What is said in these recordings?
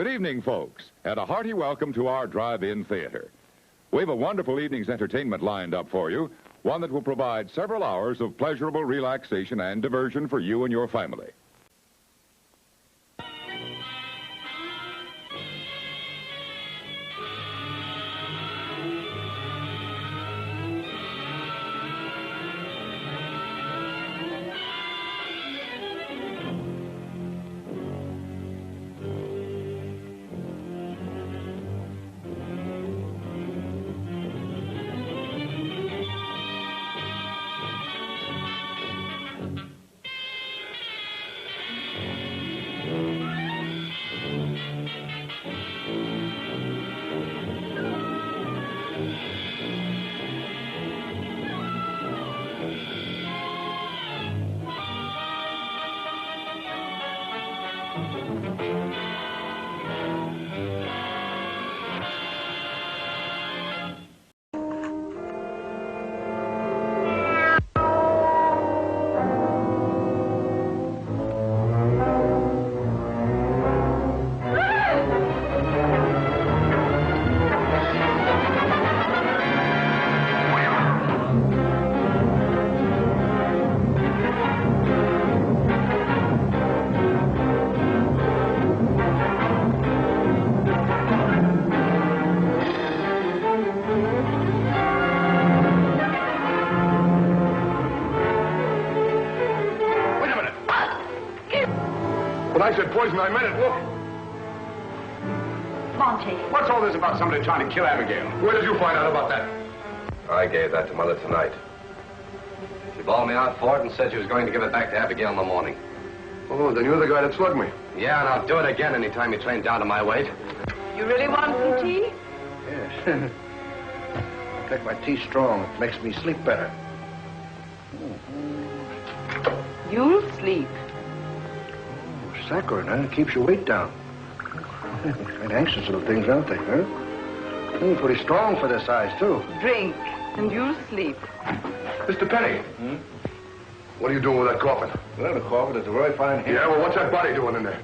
Good evening, folks, and a hearty welcome to our drive-in theater. We have a wonderful evening's entertainment lined up for you, one that will provide several hours of pleasurable relaxation and diversion for you and your family. I said poison, I meant it. Look. Monty. What's all this about somebody trying to kill Abigail? Where did you find out about that? I gave that to Mother tonight. She bawled me out for it and said she was going to give it back to Abigail in the morning. Oh, then you're the guy that slugged me. Yeah, and I'll do it again anytime you train down to my weight. You really want some tea? Yes. Take my tea strong. It makes me sleep better. You'll sleep. Saccharine, huh? It keeps your weight down. Quite anxious little things, aren't they, huh? Pretty strong for their size, too. Drink, and you'll sleep. Mr. Penny. What are you doing with that coffin? Well, the coffin is a very fine hand. Yeah, well, what's that body doing in there?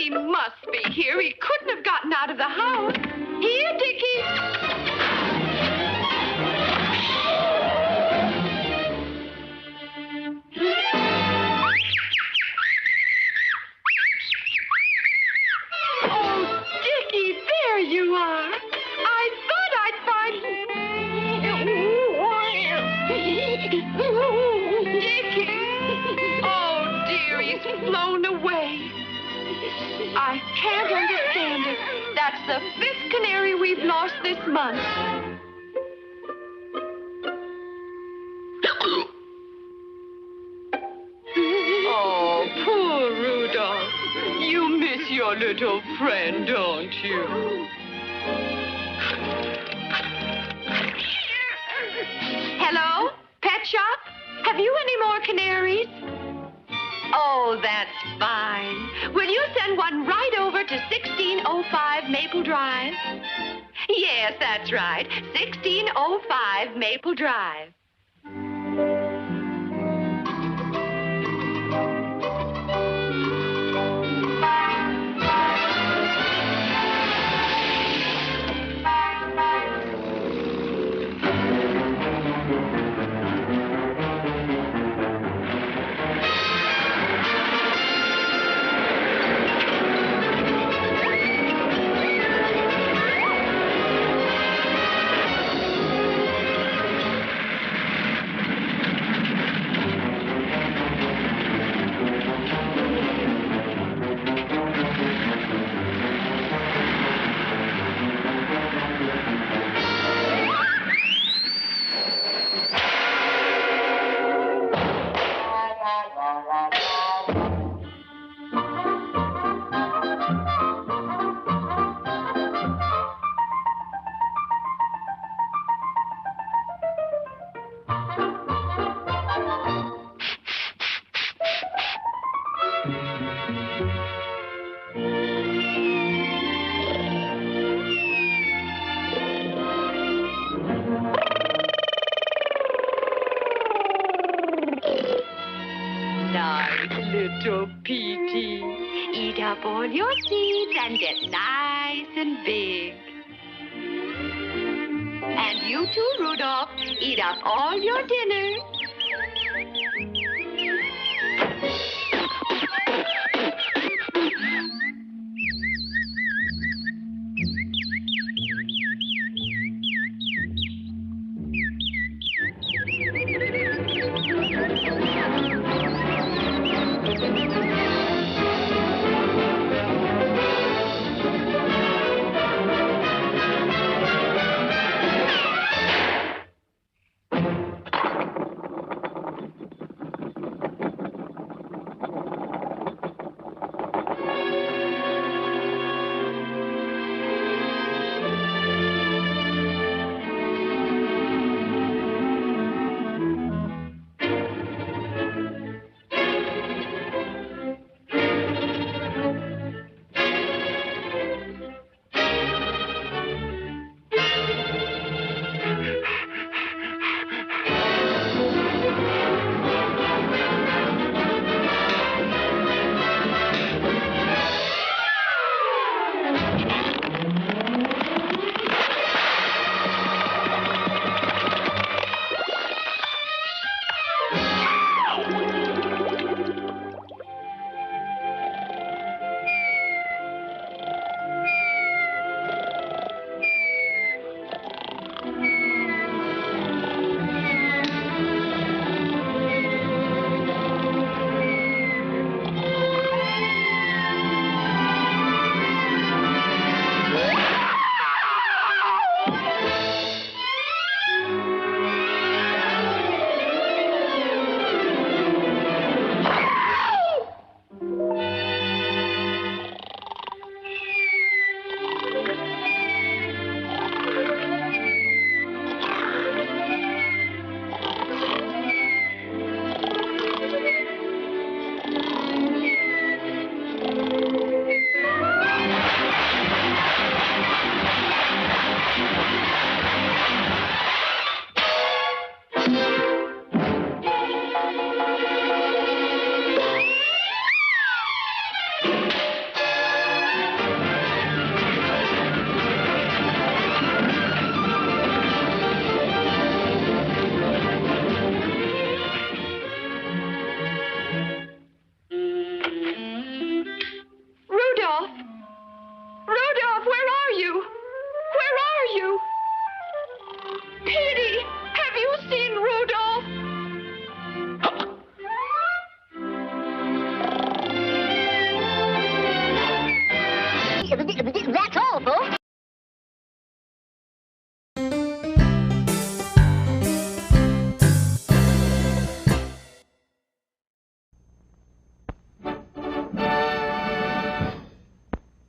He must be here. He couldn't have gotten out of the house. Here, Dickie. Oh, Dickie, there you are. I thought I'd find... Dickie! Oh, dear, he's flown away. I can't understand it. That's the 5th canary we've lost this month. Oh, poor Rudolph. You miss your little friend, don't you? Hello? Pet shop? Have you any more canaries? Oh, that's fine. Will you send one right over to 1605 Maple Drive? Yes, that's right. 1605 Maple Drive. Little Petey, eat up all your seeds and get nice and big. And you too, Rudolph, eat up all your dinner.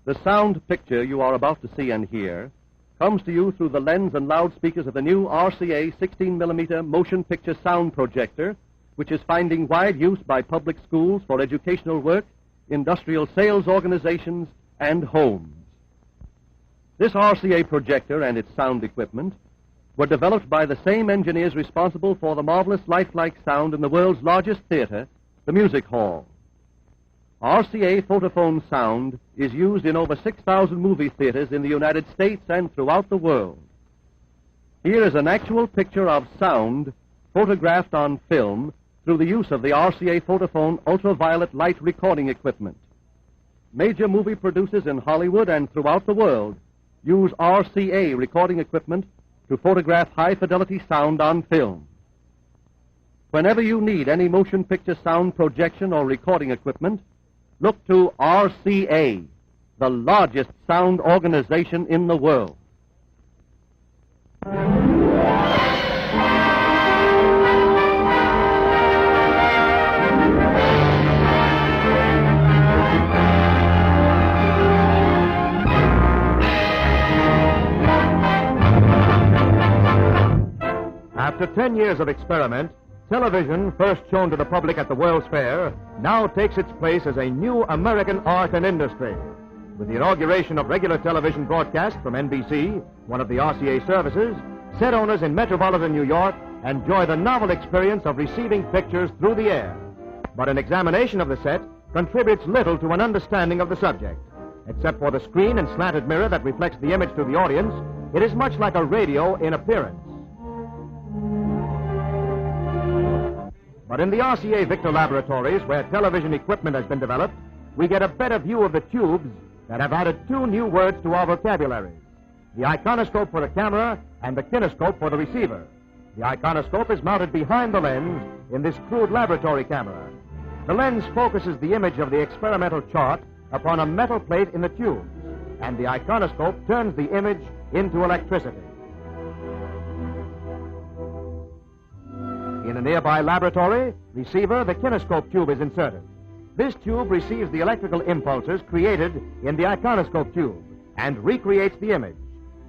The sound picture you are about to see and hear comes to you through the lens and loudspeakers of the new RCA 16mm motion picture sound projector, which is finding wide use by public schools for educational work, industrial sales organizations, and homes. This RCA projector and its sound equipment were developed by the same engineers responsible for the marvelous lifelike sound in the world's largest theater, the Music Hall. RCA Photophone sound is used in over 6,000 movie theaters in the United States and throughout the world. Here is an actual picture of sound photographed on film through the use of the RCA Photophone ultraviolet light recording equipment. Major movie producers in Hollywood and throughout the world use RCA recording equipment to photograph high-fidelity sound on film. Whenever you need any motion picture sound projection or recording equipment, look to RCA, the largest sound organization in the world. After 10 years of experiment, television, first shown to the public at the World's Fair, now takes its place as a new American art and industry. With the inauguration of regular television broadcast from NBC, one of the RCA services, set owners in metropolitan New York enjoy the novel experience of receiving pictures through the air. But an examination of the set contributes little to an understanding of the subject. Except for the screen and slanted mirror that reflects the image to the audience, it is much like a radio in appearance. But in the RCA Victor laboratories, where television equipment has been developed, we get a better view of the tubes that have added two new words to our vocabulary: the iconoscope for the camera and the kinescope for the receiver. The iconoscope is mounted behind the lens in this crude laboratory camera. The lens focuses the image of the experimental chart upon a metal plate in the tubes, and the iconoscope turns the image into electricity. In a nearby laboratory receiver, the kinescope tube is inserted. This tube receives the electrical impulses created in the iconoscope tube and recreates the image.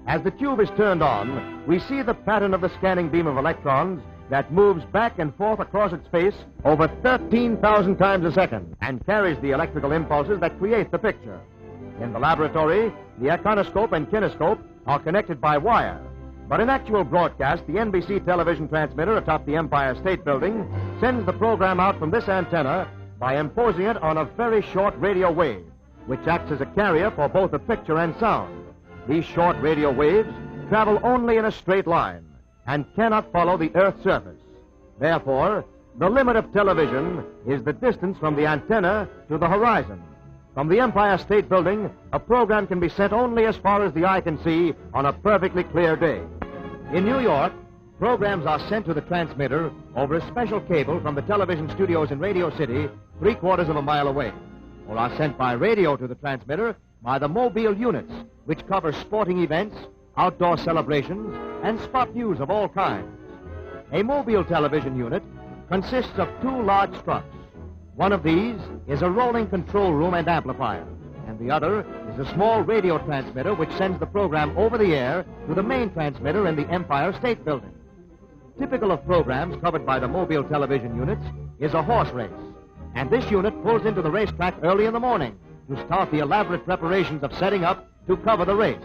As the tube is turned on, we see the pattern of the scanning beam of electrons that moves back and forth across its face over 13,000 times a second and carries the electrical impulses that create the picture. In the laboratory, the iconoscope and kinescope are connected by wire. But in actual broadcast, the NBC television transmitter atop the Empire State Building sends the program out from this antenna by imposing it on a very short radio wave, which acts as a carrier for both the picture and sound. These short radio waves travel only in a straight line and cannot follow the Earth's surface. Therefore, the limit of television is the distance from the antenna to the horizon. From the Empire State Building, a program can be sent only as far as the eye can see on a perfectly clear day. In New York, programs are sent to the transmitter over a special cable from the television studios in Radio City, 3/4 of a mile away, or are sent by radio to the transmitter by the mobile units, which cover sporting events, outdoor celebrations, and spot news of all kinds. A mobile television unit consists of two large struts. One of these is a rolling control room and amplifier, and the other is a small radio transmitter which sends the program over the air to the main transmitter in the Empire State Building. Typical of programs covered by the mobile television units is a horse race, and this unit pulls into the racetrack early in the morning to start the elaborate preparations of setting up to cover the race.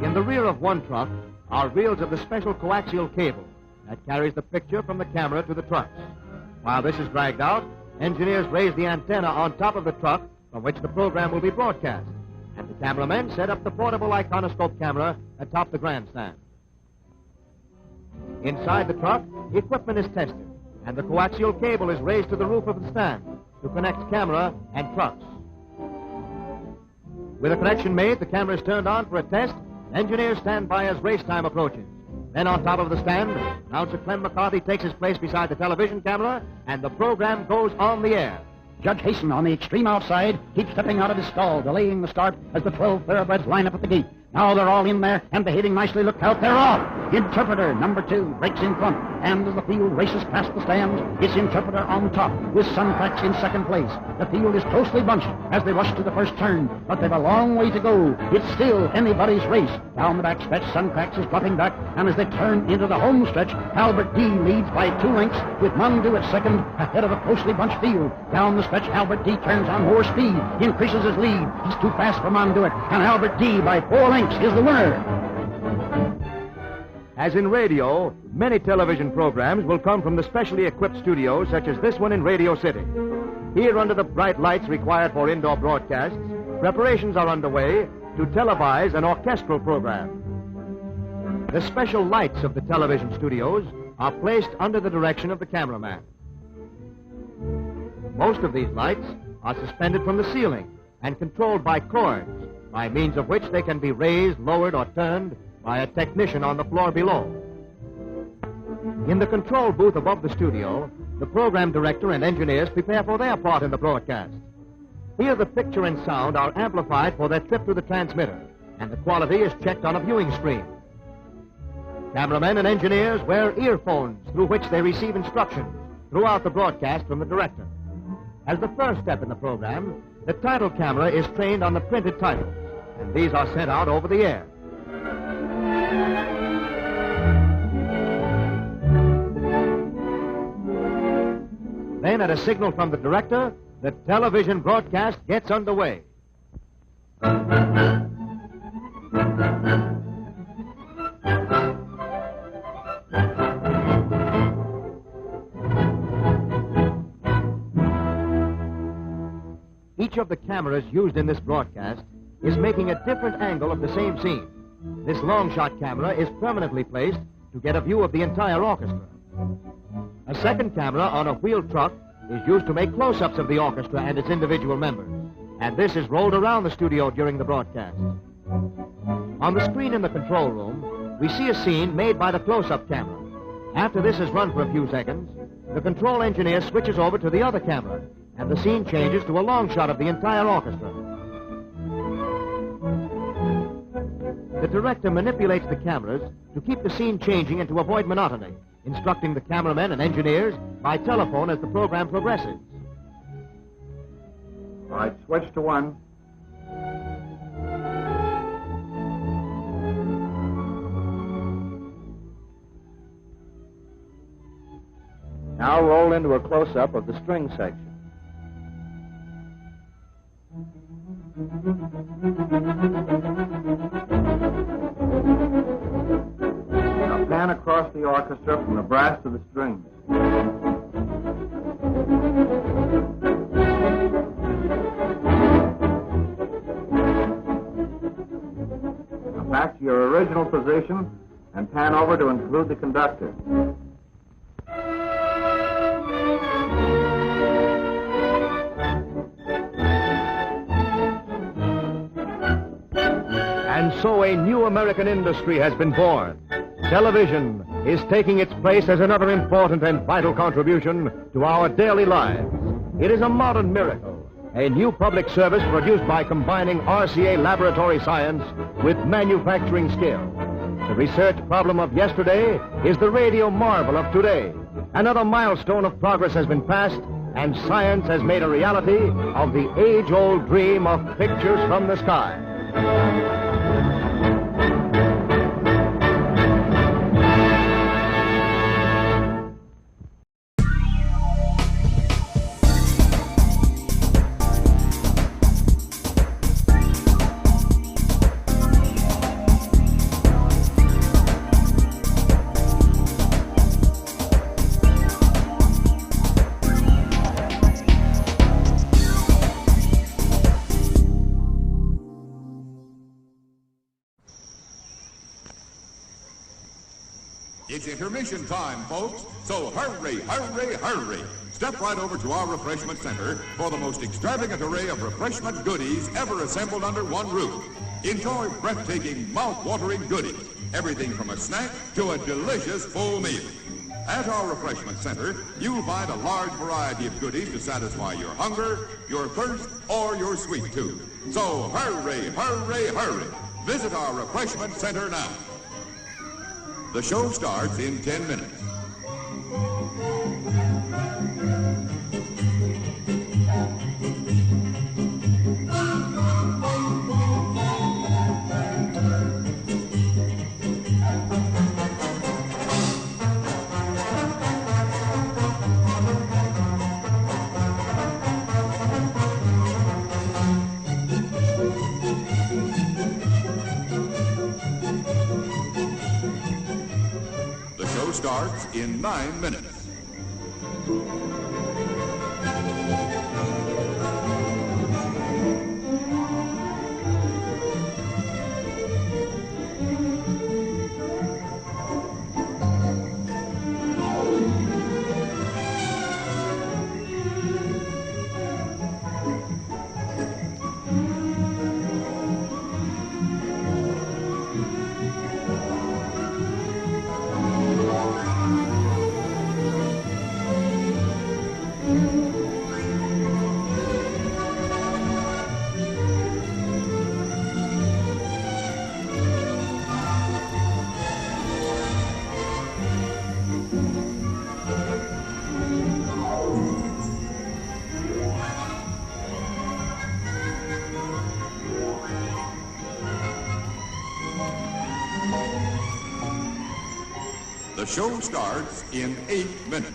In the rear of one truck are reels of the special coaxial cable that carries the picture from the camera to the trucks. While this is dragged out, engineers raise the antenna on top of the truck from which the program will be broadcast, and the cameramen set up the portable iconoscope camera atop the grandstand. Inside the truck, equipment is tested, and the coaxial cable is raised to the roof of the stand to connect camera and trucks. With a connection made, the camera is turned on for a test, and engineers stand by as race time approaches. Then on top of the stand, announcer Clem McCarthy takes his place beside the television camera, and the program goes on the air. Judge Hasten on the extreme outside keeps stepping out of his stall, delaying the start as the 12 thoroughbreds line up at the gate. Now they're all in there and behaving nicely. Look out, they're off. Interpreter number 2 breaks in front, and as the field races past the stands, it's Interpreter on top, with Suncracks in second place. The field is closely bunched as they rush to the first turn, but they've a long way to go. It's still anybody's race. Down the back stretch, Suncracks is dropping back, and as they turn into the home stretch, Albert D leads by 2 lengths, with Mondu at second, ahead of a closely bunched field. Down the stretch, Albert D turns on more speed, increases his lead. He's too fast for Monduit, and Albert D by 4 lengths is the winner. As in radio, many television programs will come from the specially equipped studios such as this one in Radio City. Here, under the bright lights required for indoor broadcasts, preparations are underway to televise an orchestral program. The special lights of the television studios are placed under the direction of the cameraman. Most of these lights are suspended from the ceiling and controlled by cords, by means of which they can be raised, lowered, or turned by a technician on the floor below. In the control booth above the studio, the program director and engineers prepare for their part in the broadcast. Here the picture and sound are amplified for their trip to the transmitter, and the quality is checked on a viewing screen. Cameramen and engineers wear earphones through which they receive instructions throughout the broadcast from the director. As the first step in the program, the title camera is trained on the printed titles, and these are sent out over the air. Then, at a signal from the director, the television broadcast gets underway. Each of the cameras used in this broadcast is making a different angle of the same scene. This long-shot camera is permanently placed to get a view of the entire orchestra. A second camera on a wheeled truck is used to make close-ups of the orchestra and its individual members, and this is rolled around the studio during the broadcast. On the screen in the control room, we see a scene made by the close-up camera. After this is run for a few seconds, the control engineer switches over to the other camera, and the scene changes to a long shot of the entire orchestra. The director manipulates the cameras to keep the scene changing and to avoid monotony, instructing the cameramen and engineers by telephone as the program progresses. All right, switch to 1. Now roll into a close-up of the string section. Now pan across the orchestra from the brass to the strings. Now back to your original position and pan over to include the conductor. And so a new American industry has been born. Television is taking its place as another important and vital contribution to our daily lives. It is a modern miracle, a new public service produced by combining RCA laboratory science with manufacturing skill. The research problem of yesterday is the radio marvel of today. Another milestone of progress has been passed, and science has made a reality of the age-old dream of pictures from the sky. It's intermission time, folks, so hurry, hurry, hurry. Step right over to our refreshment center for the most extravagant array of refreshment goodies ever assembled under one roof. Enjoy breathtaking, mouth-watering goodies, everything from a snack to a delicious full meal. At our refreshment center, you'll find a large variety of goodies to satisfy your hunger, your thirst, or your sweet tooth. So hurry, hurry, hurry. Visit our refreshment center now. The show starts in 10 minutes. Starts in 9 minutes. The show starts in 8 minutes.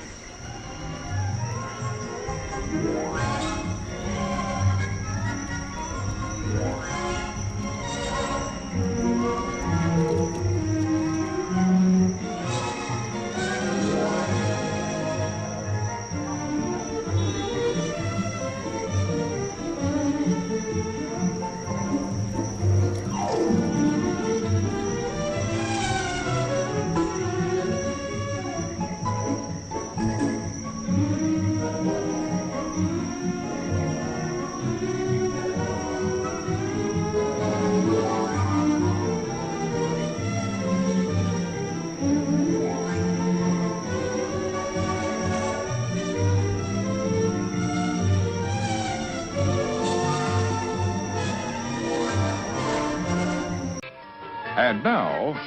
And now,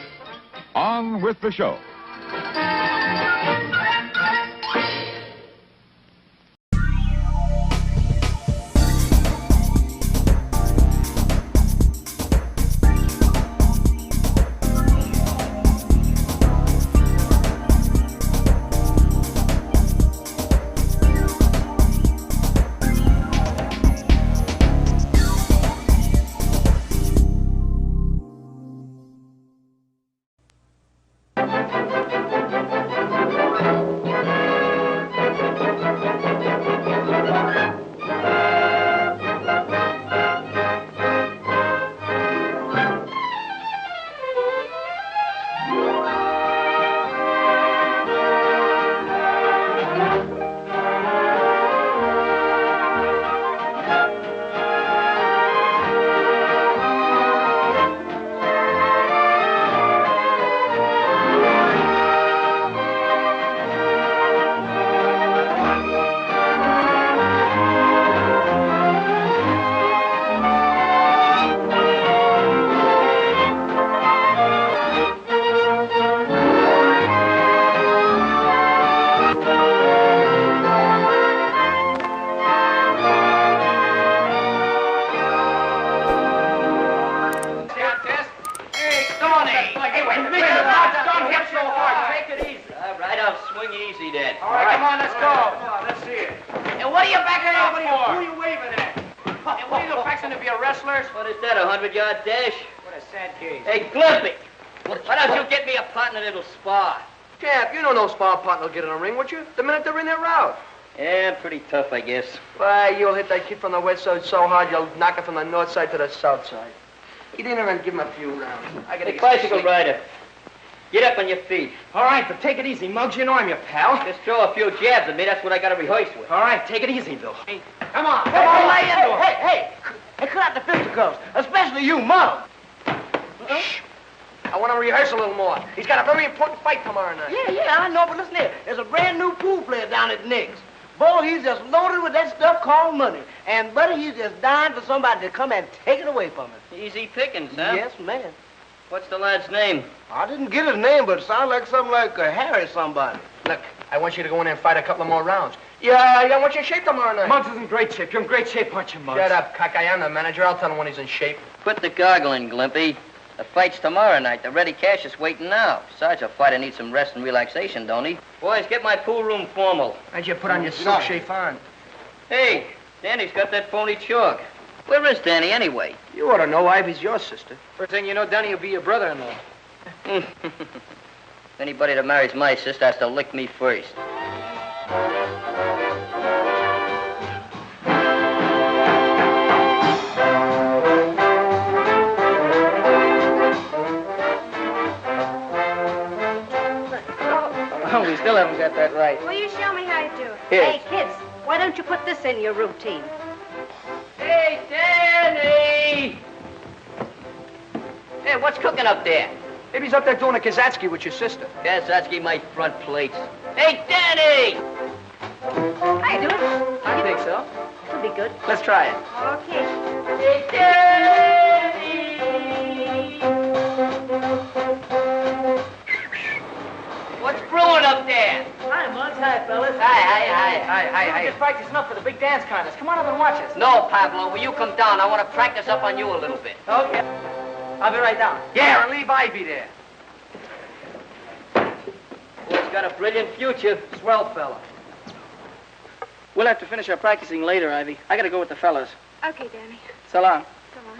on with the show. Partner will get in a ring, would you? The minute they're in, they're out. Yeah, pretty tough, I guess. Why, you'll hit that kid from the west side so hard, you'll knock it from the north side to the south side. You didn't even give him a few rounds. I gotta get bicycle rider. Get up on your feet. All right, but take it easy, Muggs. You know I'm your pal. Just throw a few jabs at me. That's what I gotta rehearse with. All right, take it easy, Bill. Hey, come on. Come on, lay into him. Hey, cut out the fisticuffs, especially you, Muggs. Shh. I want to rehearse a little more. He's got a very important fight tomorrow night. Yeah, I know, but listen here. There's a brand new pool player down at Nick's. Boy, he's just loaded with that stuff called money. And, buddy, he's just dying for somebody to come and take it away from him. Easy pickings, huh? Yes, man. What's the lad's name? I didn't get his name, but it sounds like something like Harry somebody. Look, I want you to go in there and fight a couple of more rounds. Yeah, I want you in shape tomorrow night. Muggs is in great shape. You're in great shape, aren't you, Muggs? Shut up, cock. I am the manager. I'll tell him when he's in shape. Put the goggle in, Glimpy. The fight's tomorrow night. The ready cash is waiting now. Besides, a fighter needs some rest and relaxation, don't he? Boys, get my pool room formal. How'd you put on your silk chiffon? Hey, Danny's got that phony chalk. Where is Danny, anyway? You ought to know Ivy's your sister. First thing you know, Danny will be your brother-in-law. Anybody that marries my sister has to lick me first. Oh, we still haven't got that right. Will you show me how to do it? Here. Hey, kids, why don't you put this in your routine? Hey, Danny! Hey, what's cooking up there? Maybe he's up there doing a Kazatsky with your sister. Kazatsky, my front plates. Hey, Danny! How you doing? I think so. This'll be good. Let's try it. Okay. Hey, Danny! What's brewing up there? Hi, Muggs. Hi, fellas. Hi. We're just practicing up for the big dance contest. Come on up and watch us. No, Pablo, will you come down? I want to practice up on you a little bit. Okay. I'll be right down. Yeah, and leave Ivy there. Boy's got a brilliant future. Swell fella. We'll have to finish our practicing later, Ivy. I gotta go with the fellas. Okay, Danny. So long. So long.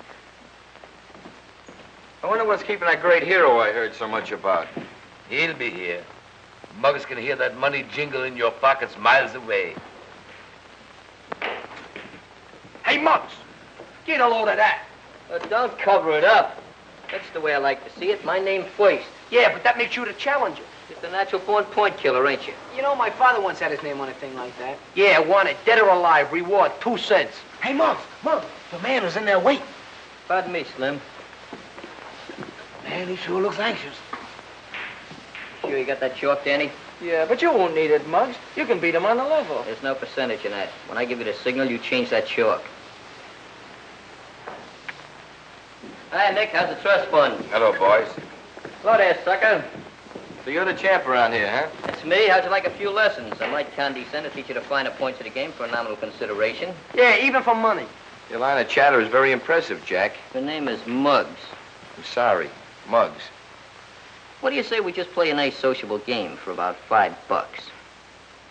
I wonder what's keeping that great hero I heard so much about. He'll be here. Muggs can hear that money jingle in your pockets miles away. Hey, Muggs, get a load of that. Don't cover it up. That's the way I like to see it. My name first. Yeah, but that makes you the challenger. Just a natural-born point killer, ain't you? You know, my father once had his name on a thing like that. Yeah, won it. Dead or alive. Reward, 2 cents. Hey, Muggs, the man was in there waiting. Pardon me, Slim. Man, he sure looks anxious. Sure you got that chalk, Danny? Yeah, but you won't need it, Muggs. You can beat him on the level. There's no percentage in that. When I give you the signal, you change that chalk. Hi, Nick. How's the trust fund? Hello, boys. Hello there, sucker. So you're the champ around here, huh? That's me. How'd you like a few lessons? I might condescend to teach you the finer points of the game for a nominal consideration. Yeah, even for money. Your line of chatter is very impressive, Jack. The name is Muggs. I'm sorry. Muggs. What do you say we just play a nice sociable game for about $5? What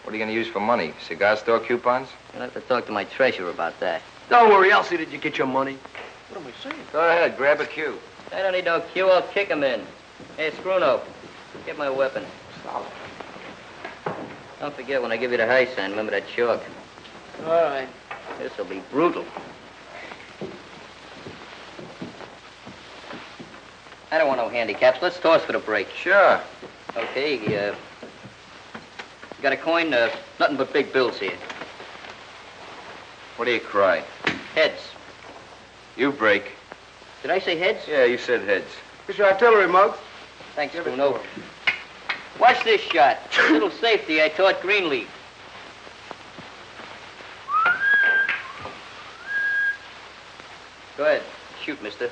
are you going to use for money? Cigar store coupons? I'll have to talk to my treasurer about that. Don't worry, I'll see that you get your money. What am I saying? Go ahead, grab a cue. I don't need no cue. I'll kick him in. Hey, Scruno, get my weapon. Solid. Don't forget, when I give you the high sign, remember that chalk. All right. This'll be brutal. I don't want no handicaps. Let's toss for the break. Sure. Okay, you got a coin? Nothing but big bills here. What do you cry? Heads. You break. Did I say heads? Yeah, you said heads. Here's your artillery, Muggs. Thanks, Bruno. Watch this shot. A little safety I taught Greenleaf. Go ahead. Shoot, mister.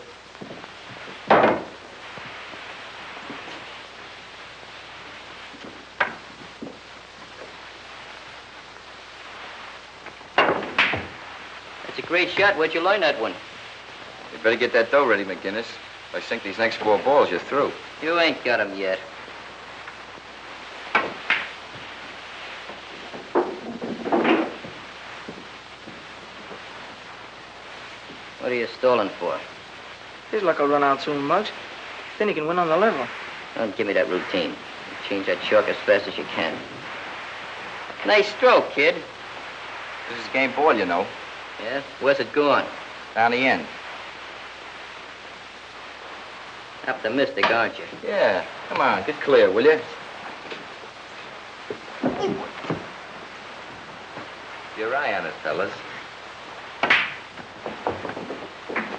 That's a great shot. Where'd you learn that one? You better get that dough ready, McGinnis. If I sink these next 4 balls, you're through. You ain't got 'em yet. What are you stalling for? His luck will run out soon, Muggs. Then he can win on the level. Don't give me that routine. Change that chalk as fast as you can. Nice stroke, kid. This is game ball, you know. Yeah? Where's it going? Down the end. Optimistic, aren't you? Yeah. Come on, get clear, will you? Your eye on it, fellas.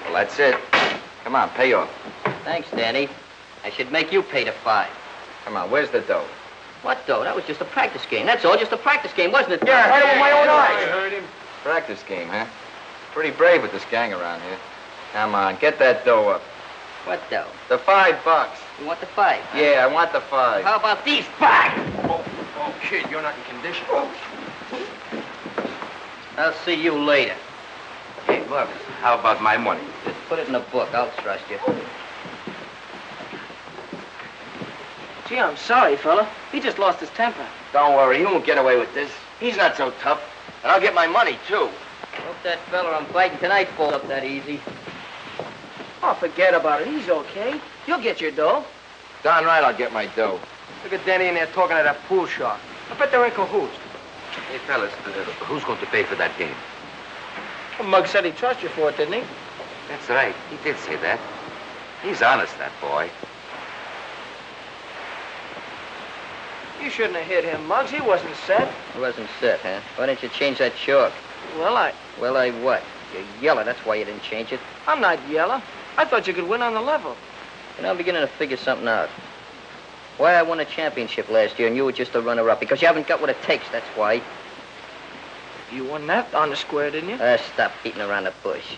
Well, that's it. Come on, pay off. Thanks, Danny. I should make you pay the 5. Come on, where's the dough? What dough? That was just a practice game. That's all, just a practice game, wasn't it? Yeah, I heard it with my own eyes. I heard him. Practice game, huh? Pretty brave with this gang around here. Come on, get that dough up. What dough? The $5. You want the 5? Huh? Yeah, I want the 5. How about these 5? Oh, kid, you're not in condition. I'll see you later. Hey, look, how about my money? Just put it in a book. I'll trust you. Gee, I'm sorry, fella. He just lost his temper. Don't worry, he won't get away with this. He's not so tough. And I'll get my money, too. Hope that fella I'm fighting tonight falls up that easy. Oh, forget about it. He's okay. You'll get your dough. Darn right I'll get my dough. Look at Danny in there talking to that pool shark. I bet they're in cahoots. Hey, fellas, who's going to pay for that game? Well, Mugg said he trusts you for it, didn't he? That's right. He did say that. He's honest, that boy. You shouldn't have hit him, Muggs. He wasn't set. He wasn't set, huh? Why didn't you change that chalk? Well, I what? You're yellow. That's why you didn't change it. I'm not yellow. I thought you could win on the level. You know, I'm beginning to figure something out. Why I won a championship last year and you were just a runner-up. Because you haven't got what it takes, that's why. You won that on the square, didn't you? Stop beating around the bush.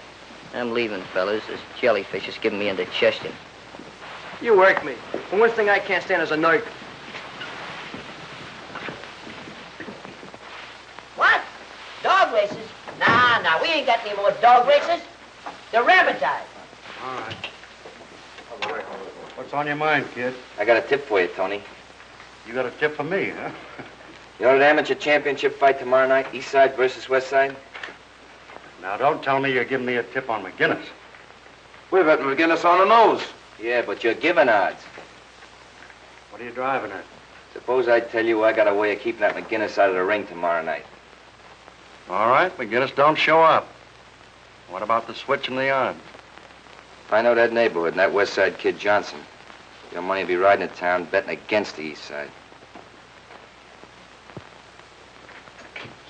I'm leaving, fellas. This jellyfish is giving me indigestion. You work me. The one thing I can't stand is a nerve. What? Dog races? Nah, we ain't got any more dog races. They're rabbitized. All right. What's on your mind, kid? I got a tip for you, Tony. You got a tip for me, huh? You know that amateur championship fight tomorrow night, East Side versus West Side? Now, don't tell me you're giving me a tip on McGinnis. We're betting McGinnis on the nose. Yeah, but you're giving odds. What are you driving at? Suppose I tell you I got a way of keeping that McGinnis out of the ring tomorrow night. All right, McGinnis don't show up. What about the switch in the odds? If I know that neighborhood and that West Side kid Johnson, your money will be riding to town betting against the East Side.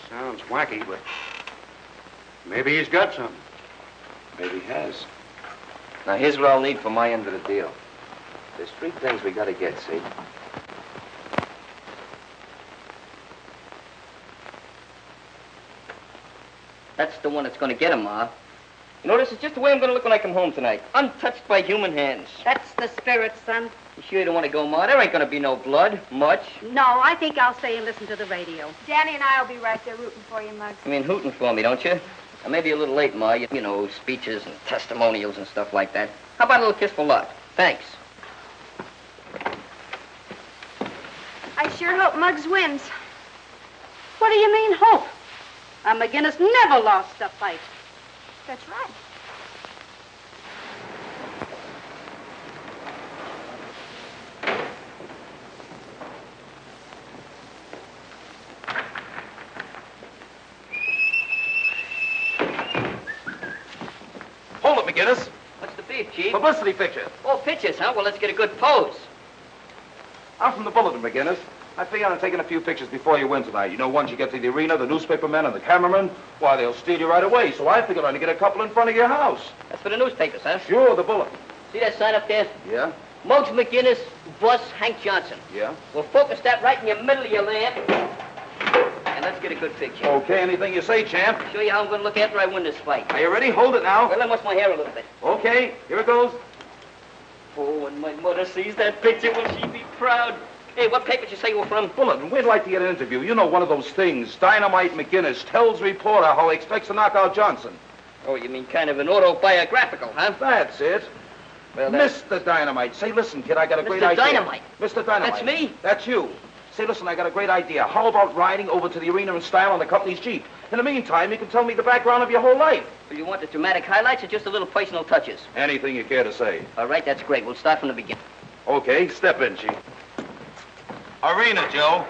Sounds wacky, but maybe he's got something. Maybe he has. Now, here's what I'll need for my end of the deal. There's 3 things we gotta get, see? That's the one that's going to get him, Ma. You know, this is just the way I'm going to look when I come home tonight. Untouched by human hands. That's the spirit, son. You sure you don't want to go, Ma? There ain't going to be no blood. Much. No, I think I'll stay and listen to the radio. Danny and I'll be right there rooting for you, Muggs. I mean, hooting for me, don't you? I may be a little late, Ma. You know, speeches and testimonials and stuff like that. How about a little kiss for luck? Thanks. I sure hope Muggs wins. What do you mean, hope? McGinnis never lost a fight. That's right. Hold it, McGinnis. What's the beef, Chief? Publicity picture. Oh, pictures, huh? Well, let's get a good pose. I'm from the Bulletin, McGinnis. I figure on taking a few pictures before you win tonight. You know, once you get to the arena, the newspaper men and the cameramen, why, they'll steal you right away. So I figured I'd get a couple in front of your house. That's for the newspapers, huh? Sure, the Bulletin. See that sign up there? Yeah? Muggs McGinnis, boss Hank Johnson. Yeah? We'll focus that right in the middle of your lamp. And let's get a good picture. Okay, anything you say, champ. Show you how I'm going to look after I win this fight. Are you ready? Hold it now. Well, I must my hair a little bit. Okay, here it goes. Oh, when my mother sees that picture, will she be proud? Hey, what paper did you say you were from? Bulletin, we'd like to get an interview. You know, one of those things. Dynamite McGinnis tells reporter how he expects to knock out Johnson. Oh, you mean kind of an autobiographical, huh? That's it. Well, Mr. Dynamite. Say, listen, kid, I got a great idea. Mr. Dynamite? Mr. Dynamite. That's me? That's you. Say, listen, I got a great idea. How about riding over to the arena in style on the company's Jeep? In the meantime, you can tell me the background of your whole life. Do you want the dramatic highlights or just a little personal touches? Anything you care to say. All right, that's great. We'll start from the beginning. Okay, step in, Chief. Arena, Joe.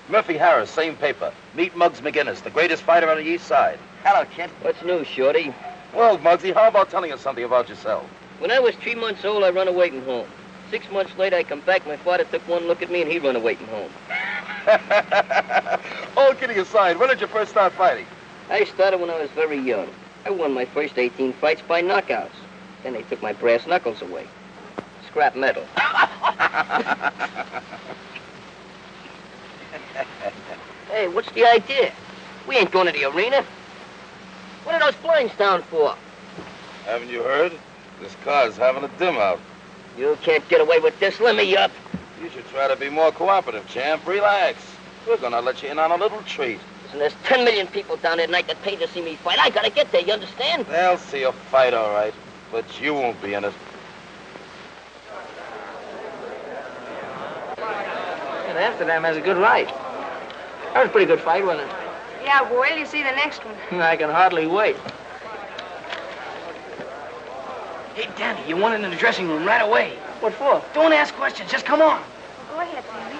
Murphy Harris, same paper. Meet Muggs McGinnis, the greatest fighter on the East Side. Hello, kid. What's new, Shorty? Well, Muggsy, how about telling us something about yourself? When I was 3 months old, I run away from home. 6 months later, I come back. My father took one look at me, and he run away from home. All kidding aside, when did you first start fighting? I started when I was very young. I won my first 18 fights by knockouts. Then they took my brass knuckles away. Scrap metal. Hey, what's the idea? We ain't going to the arena. What are those blinds down for? Haven't you heard? This car's having a dim out. You can't get away with this. Let me up. You should try to be more cooperative, champ. Relax. We're gonna let you in on a little treat. Listen, there's 10 million people down there tonight that pay to see me fight. I gotta get there, you understand? They'll see you fight, all right. But you won't be in it. And Amsterdam has a good right. That was a pretty good fight, wasn't it? Yeah, well, wait till you see the next one. I can hardly wait. Hey, Danny, you want it in the dressing room right away. What for? Don't ask questions. Just come on. Go ahead, Danny.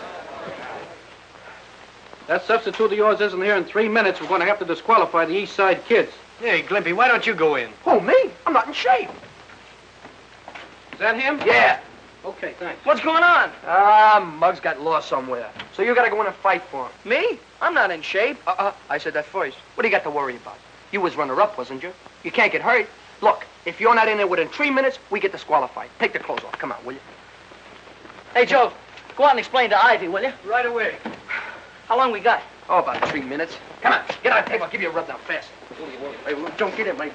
That substitute of yours isn't here in 3 minutes. We're going to have to disqualify the East Side kids. Hey, Glimpy, why don't you go in? Who, me? I'm not in shape. Is that him? Yeah. Okay, thanks. What's going on? Muggs got lost somewhere. So you gotta go in and fight for him. Me? I'm not in shape. I said that first. What do you got to worry about? You was runner-up, wasn't you? You can't get hurt. Look, if you're not in there within 3 minutes, we get disqualified. Take the clothes off. Come on, will you? Hey, Joe, go out and explain to Ivy, will you? Right away. How long we got? Oh, about 3 minutes. Come on, get on the table. I'll give you a rub down fast. Hey, don't get in, mate.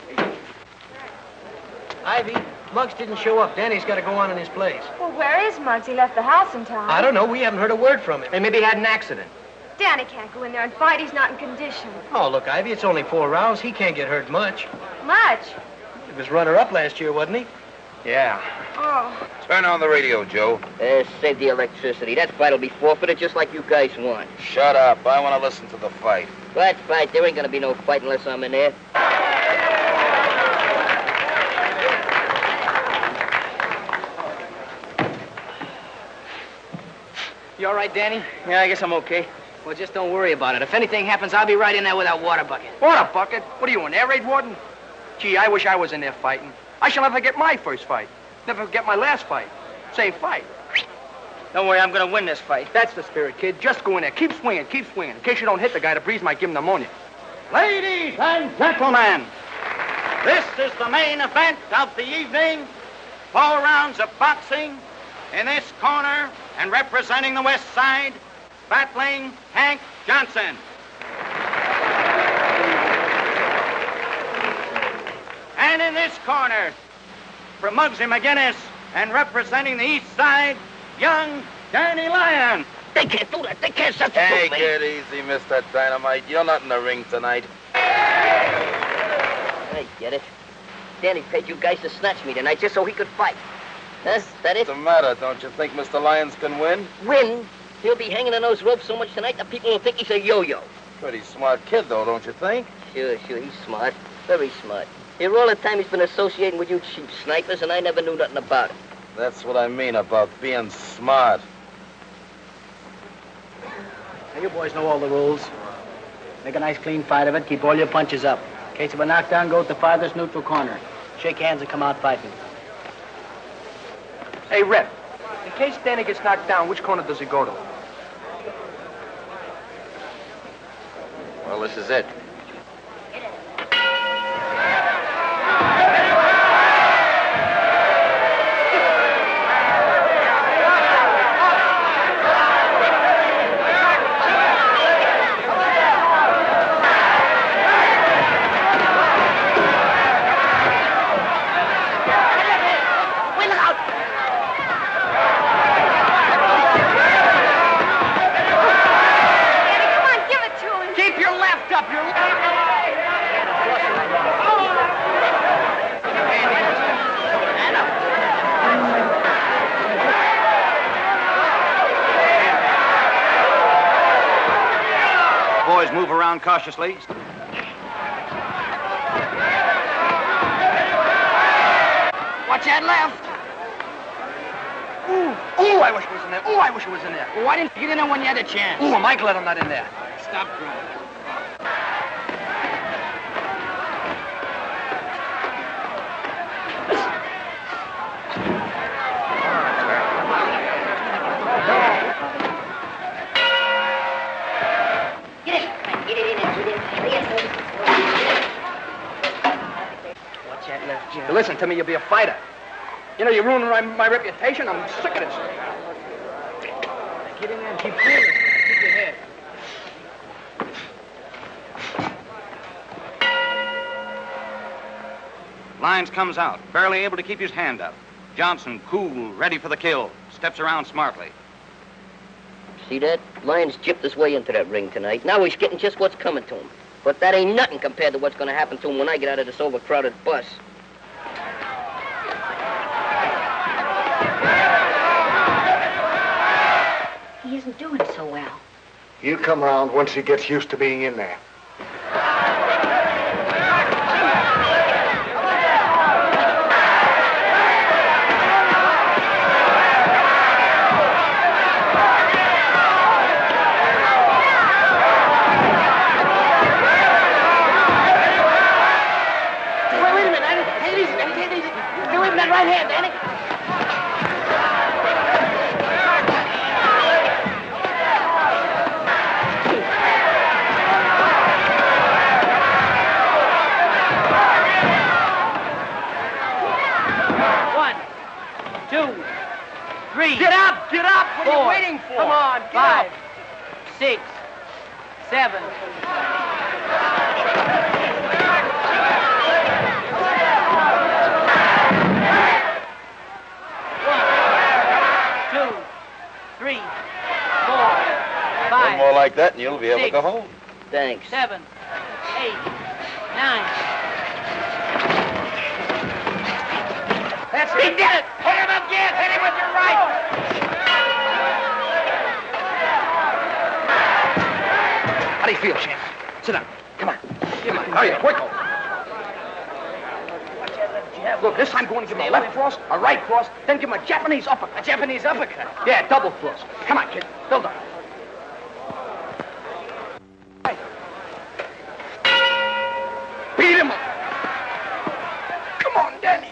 Ivy, Muggs didn't show up. Danny's got to go on in his place. Well, where is Muggs? He left the house in time. I don't know. We haven't heard a word from him. Hey, maybe he had an accident. Danny can't go in there and fight. He's not in condition. Oh, look, Ivy, it's only 4 rounds. He can't get hurt much. Much? He was runner-up last year, wasn't he? Yeah. Oh. Turn on the radio, Joe. Save the electricity. That fight'll be forfeited just like you guys want. Shut up. I want to listen to the fight. What fight? There ain't gonna be no fight unless I'm in there. You all right, Danny? Yeah, I guess I'm okay. Well, just don't worry about it. If anything happens, I'll be right in there with that water bucket. Water bucket? What are you, an air raid warden? Gee, I wish I was in there fighting. I shall never get my first fight. Never get my last fight. Same fight. Don't worry, I'm gonna win this fight. That's the spirit, kid. Just go in there. Keep swinging, keep swinging. In case you don't hit the guy, the breeze might give him pneumonia. Ladies and gentlemen, this is the main event of the evening. 4 rounds of boxing. In this corner and representing the West Side, battling Hank Johnson. And in this corner, from Muggsy McGinnis and representing the East Side, young Danny Lyon. They can't do that. They can't substitute Take me. it easy, Mr. Dynamite. You're not in the ring tonight. I get it. Danny paid you guys to snatch me tonight just so he could fight. Huh? That it? What's the matter? Don't you think Mr. Lyons can win? Win? He'll be hanging on those ropes so much tonight that people will think he's a yo-yo. Pretty smart kid, though, don't you think? Sure, he's smart. Very smart. Here all the time he's been associating with you cheap snipers, and I never knew nothing about it. That's what I mean about being smart. Now, you boys know all the rules. Make a nice clean fight of it. Keep all your punches up. In case of a knockdown, go to the farthest neutral corner. Shake hands and come out fighting. Hey, Rep, in case Danny gets knocked down, which corner does he go to? Well, this is it. Move around cautiously. Watch that left. Ooh, I wish it was in there. Ooh, I wish it was in there. Well, why didn't you get in there when you had a chance? Ooh, Mike let him not in there. Stop crying. You listen to me, you'll be a fighter. You know, you're ruining my reputation. I'm sick of this. Get in there and keep clear. Keep your head. Lyons comes out, barely able to keep his hand up. Johnson, cool, ready for the kill, steps around smartly. See that? Lyons gypped his way into that ring tonight. Now he's getting just what's coming to him. But that ain't nothing compared to what's going to happen to him when I get out of this overcrowded bus. He isn't doing so well. He'll come around once he gets used to being in there. Wait a minute, Danny. Take it easy, Danny. Take it easy. Get away from that right hand, Danny. Get up! Get up! What are you waiting for? Come on, get 5, up! 6, 7. One, 2, 3, 4, 5. One more like that and you'll be able to 6, go home. Thanks. 7, 8, 9. That's it. He did it! Hit him again! Hit him with your right! How do you feel, champ? Sit down. Come on. Come on. Hurry up, quick. Look, this time go in and give him a left cross, a right cross, then give him a Japanese uppercut. A Japanese uppercut? Yeah, double cross. Come on, kid. Build up. Beat him up. Come on, Danny.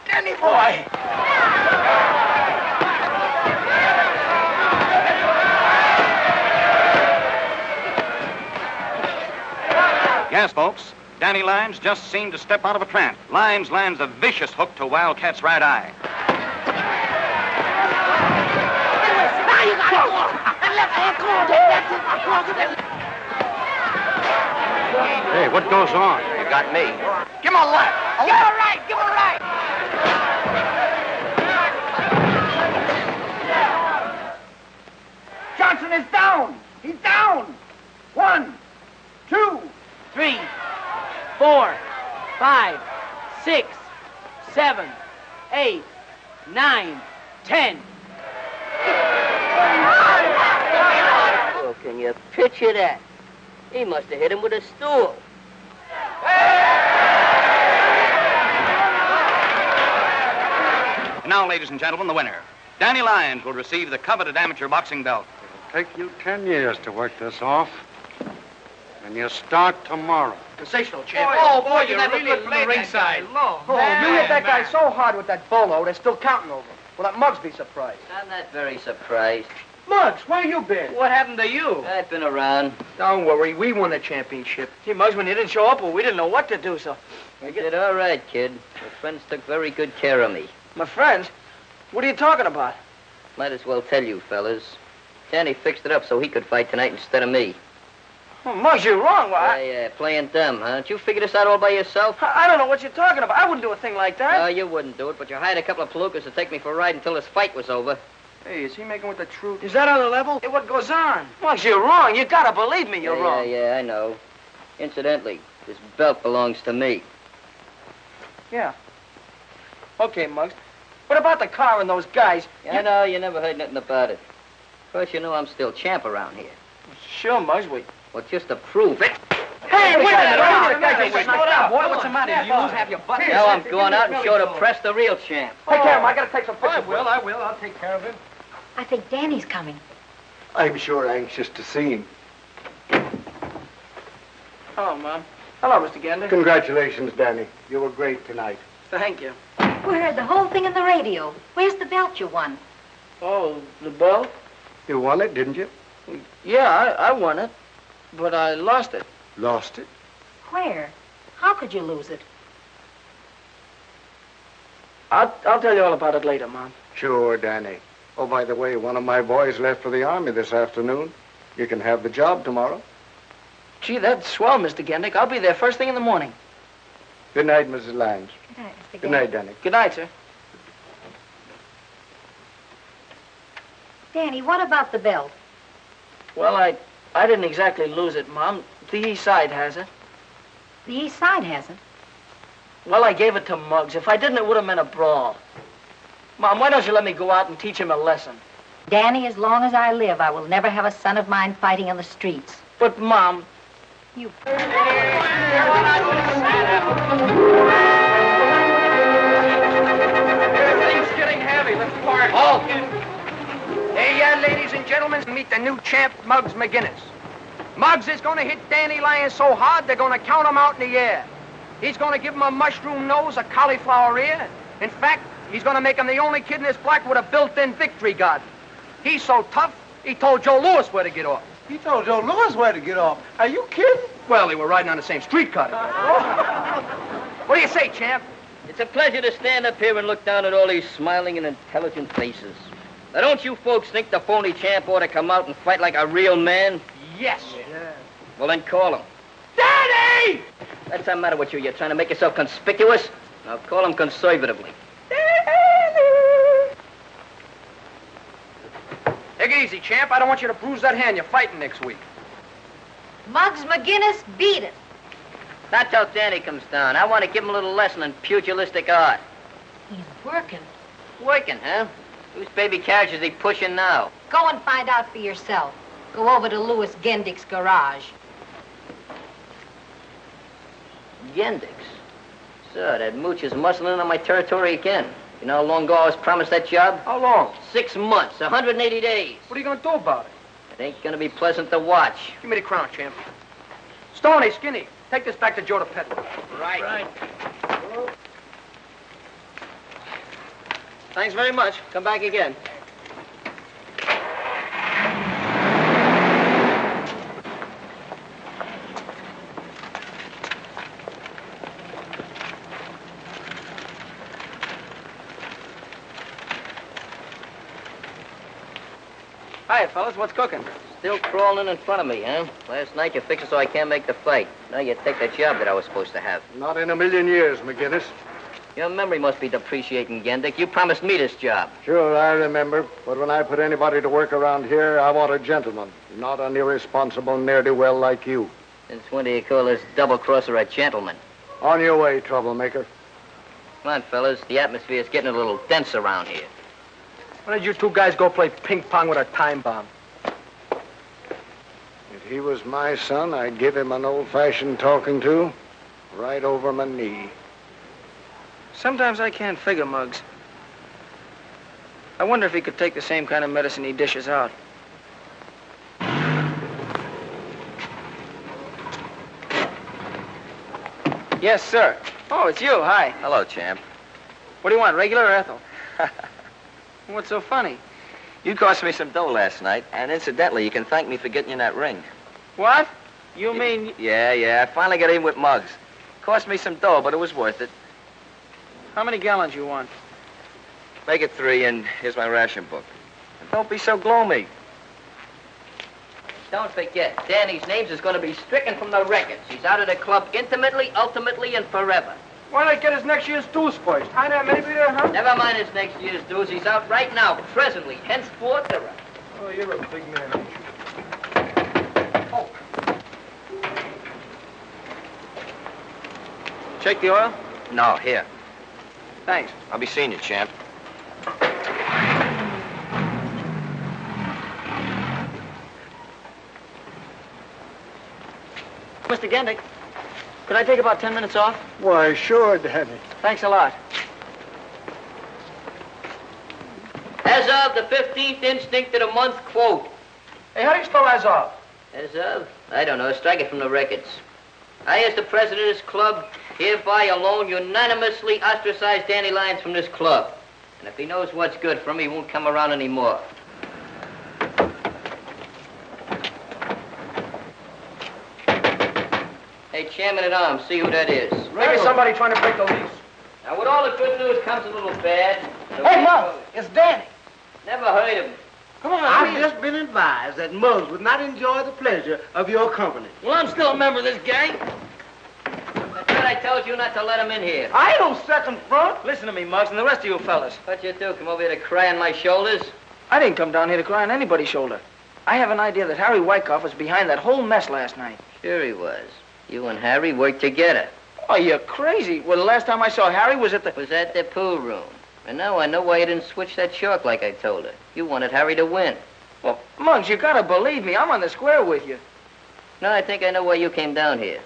Danny boy. Yes, folks. Danny Lyons just seemed to step out of a trance. Lyons lands a vicious hook to Wildcat's right eye. Now you got it. That left hand, come on, Danny. That's it. Hey, what goes on? You got me. Give him a left. Give him a right. Give him a right. Johnson is down. He's down. 1, 2. 3, 4, 5, 6, 7, 8, 9, 10. Oh, can you picture that? He must have hit him with a stool. And now, ladies and gentlemen, the winner. Danny Lyons will receive the coveted amateur boxing belt. It'll take you 10 years to work this off. And you start tomorrow. Sensational, champ. Boy, you you never really good from the played that ringside. guy low. Oh, you hit that guy so hard with that bolo, they're still counting over him. Will that Muggs be surprised? I'm not very surprised. Muggs, where you been? What happened to you? I've been around. Don't worry, we won the championship. Gee, Muggs, when you didn't show up, well, we didn't know what to do, so... You did all right, kid. Your friends took very good care of me. My friends? What are you talking about? Might as well tell you, fellas. Danny fixed it up so he could fight tonight instead of me. Oh, Muggs, you're wrong. Yeah, playing dumb, huh? Did you figure this out all by yourself? I don't know what you're talking about. I wouldn't do a thing like that. No, you wouldn't do it, but you hired a couple of palookas to take me for a ride until this fight was over. Hey, is he making with the truth? Is that on the level? Hey, what goes on? Muggs, you're wrong. You gotta believe me, you're wrong. Yeah, I know. Incidentally, this belt belongs to me. Yeah. Okay, Muggs. What about the car and those guys? I know, you never heard nothing about it. Of course, you know I'm still champ around here. Sure, Muggs, Well, just to prove it. Hey, wait a minute. Slow down, boy. What's the matter? You have your butt. Now I'm going out and show the press the real champ. Take care of him. I gotta take some pictures. I will. I'll take care of him. I think Danny's coming. I'm sure anxious to see him. Hello, Mom. Hello, Mr. Gander. Congratulations, Danny. You were great tonight. Thank you. We heard the whole thing in the radio. Where's the belt you won? Oh, the belt? You won it, didn't you? Yeah, I won it. But I lost it. Lost it? Where? How could you lose it? I'll tell you all about it later, Mom. Sure, Danny. Oh, by the way, one of my boys left for the Army this afternoon. You can have the job tomorrow. Gee, that's swell, Mr. Gendick. I'll be there first thing in the morning. Good night, Mrs. Lyons. Good night, Mr. Good night, Danny. Good night, sir. Danny, what about the belt? Well, I didn't exactly lose it, Mom. The east side has it. The east side has it. Well, I gave it to Muggs. If I didn't, it would have meant a brawl. Mom, why don't you let me go out and teach him a lesson? Danny, as long as I live, I will never have a son of mine fighting in the streets. But, Mom... You... Everything's getting heavy. Let's park. Halt! Hey, ladies and gentlemen, meet the new champ, Muggs McGinnis. Muggs is going to hit Danny Lyons so hard, they're going to count him out in the air. He's going to give him a mushroom nose, a cauliflower ear. In fact, he's going to make him the only kid in this block with a built-in victory garden. He's so tough, he told Joe Louis where to get off. He told Joe Louis where to get off. Are you kidding? Well, they were riding on the same streetcar together. What do you say, champ? It's a pleasure to stand up here and look down at all these smiling and intelligent faces. Now, don't you folks think the phony champ ought to come out and fight like a real man? Yes. Yeah. Well, then call him. Danny! What's the matter with you? You're trying to make yourself conspicuous? Now, call him conservatively. Take it easy, champ. I don't want you to bruise that hand you're fighting next week. Muggs McGinnis, beat it. Not till Danny comes down. I want to give him a little lesson in pugilistic art. He's working. Working, huh? Whose baby carriage is he pushing now? Go and find out for yourself. Go over to Louis Gendick's garage. Gendix? Sir, that mooch is muscling in on my territory again. You know how long ago I was promised that job? How long? 6 months, 180 days. What are you going to do about it? It ain't going to be pleasant to watch. Give me the crown, champ. Stoney, Skinny, take this back to Joe the Peddler. Right. Thanks very much. Come back again. Hiya, fellas. What's cooking? Still crawling in front of me, huh? Last night you fixed it so I can't make the fight. Now you take that job that I was supposed to have. Not in a million years, McGinnis. Your memory must be depreciating, Gendick. You promised me this job. Sure, I remember. But when I put anybody to work around here, I want a gentleman, not an irresponsible ne'er-do-well like you. Since when do you call this double-crosser a gentleman? On your way, troublemaker. Come on, fellas. The atmosphere is getting a little dense around here. Why don't you two guys go play ping-pong with a time bomb? If he was my son, I'd give him an old-fashioned talking to right over my knee. Sometimes I can't figure, Muggs. I wonder if he could take the same kind of medicine he dishes out. Yes, sir. Oh, it's you. Hi. Hello, champ. What do you want, regular or Ethel? What's so funny? You cost me some dough last night, and incidentally, you can thank me for getting you that ring. What? You mean... Yeah, I finally got in with Muggs. Cost me some dough, but it was worth it. How many gallons you want? Make it 3, and here's my ration book. And don't be so gloomy. Don't forget, Danny's names is going to be stricken from the records. He's out of the club intimately, ultimately, and forever. Why don't I get his next year's dues first? I know, maybe there, huh? Never mind his next year's dues. He's out right now, presently, henceforth, forever. Oh, you're a big man, ain't you? Oh. Check the oil? No, here. Thanks. I'll be seeing you, champ. Mr. Gendick, could I take about 10 minutes off? Why, sure, Danny. Thanks a lot. As of the 15th instinct of the month, quote. Hey, how do you spell as of? As of? I don't know. Strike it from the records. I, as the president of this club, hereby alone unanimously ostracize Danny Lyons from this club. And if he knows what's good for him, he won't come around anymore. Hey, Chairman-at-Arms, see who that is. Maybe somebody trying to break the lease. Now, with all the good news comes a little bad. Hey, Muggs, it's Danny. Never heard of him. Come on, I've just been advised that Muggs would not enjoy the pleasure of your company. Well, I'm still a member of this gang. That's what I told you not to let him in here. I ain't no second front. Listen to me, Muggs, and the rest of you fellas. What'd you do? Come over here to cry on my shoulders? I didn't come down here to cry on anybody's shoulder. I have an idea that Harry Wycoff was behind that whole mess last night. Sure he was. You and Harry worked together. Oh, you're crazy. Well, the last time I saw Harry was at the... Was at the pool room. And now I know why you didn't switch that chalk like I told her. You wanted Harry to win. Well, Muggs, you gotta believe me. I'm on the square with you. No, I think I know why you came down here.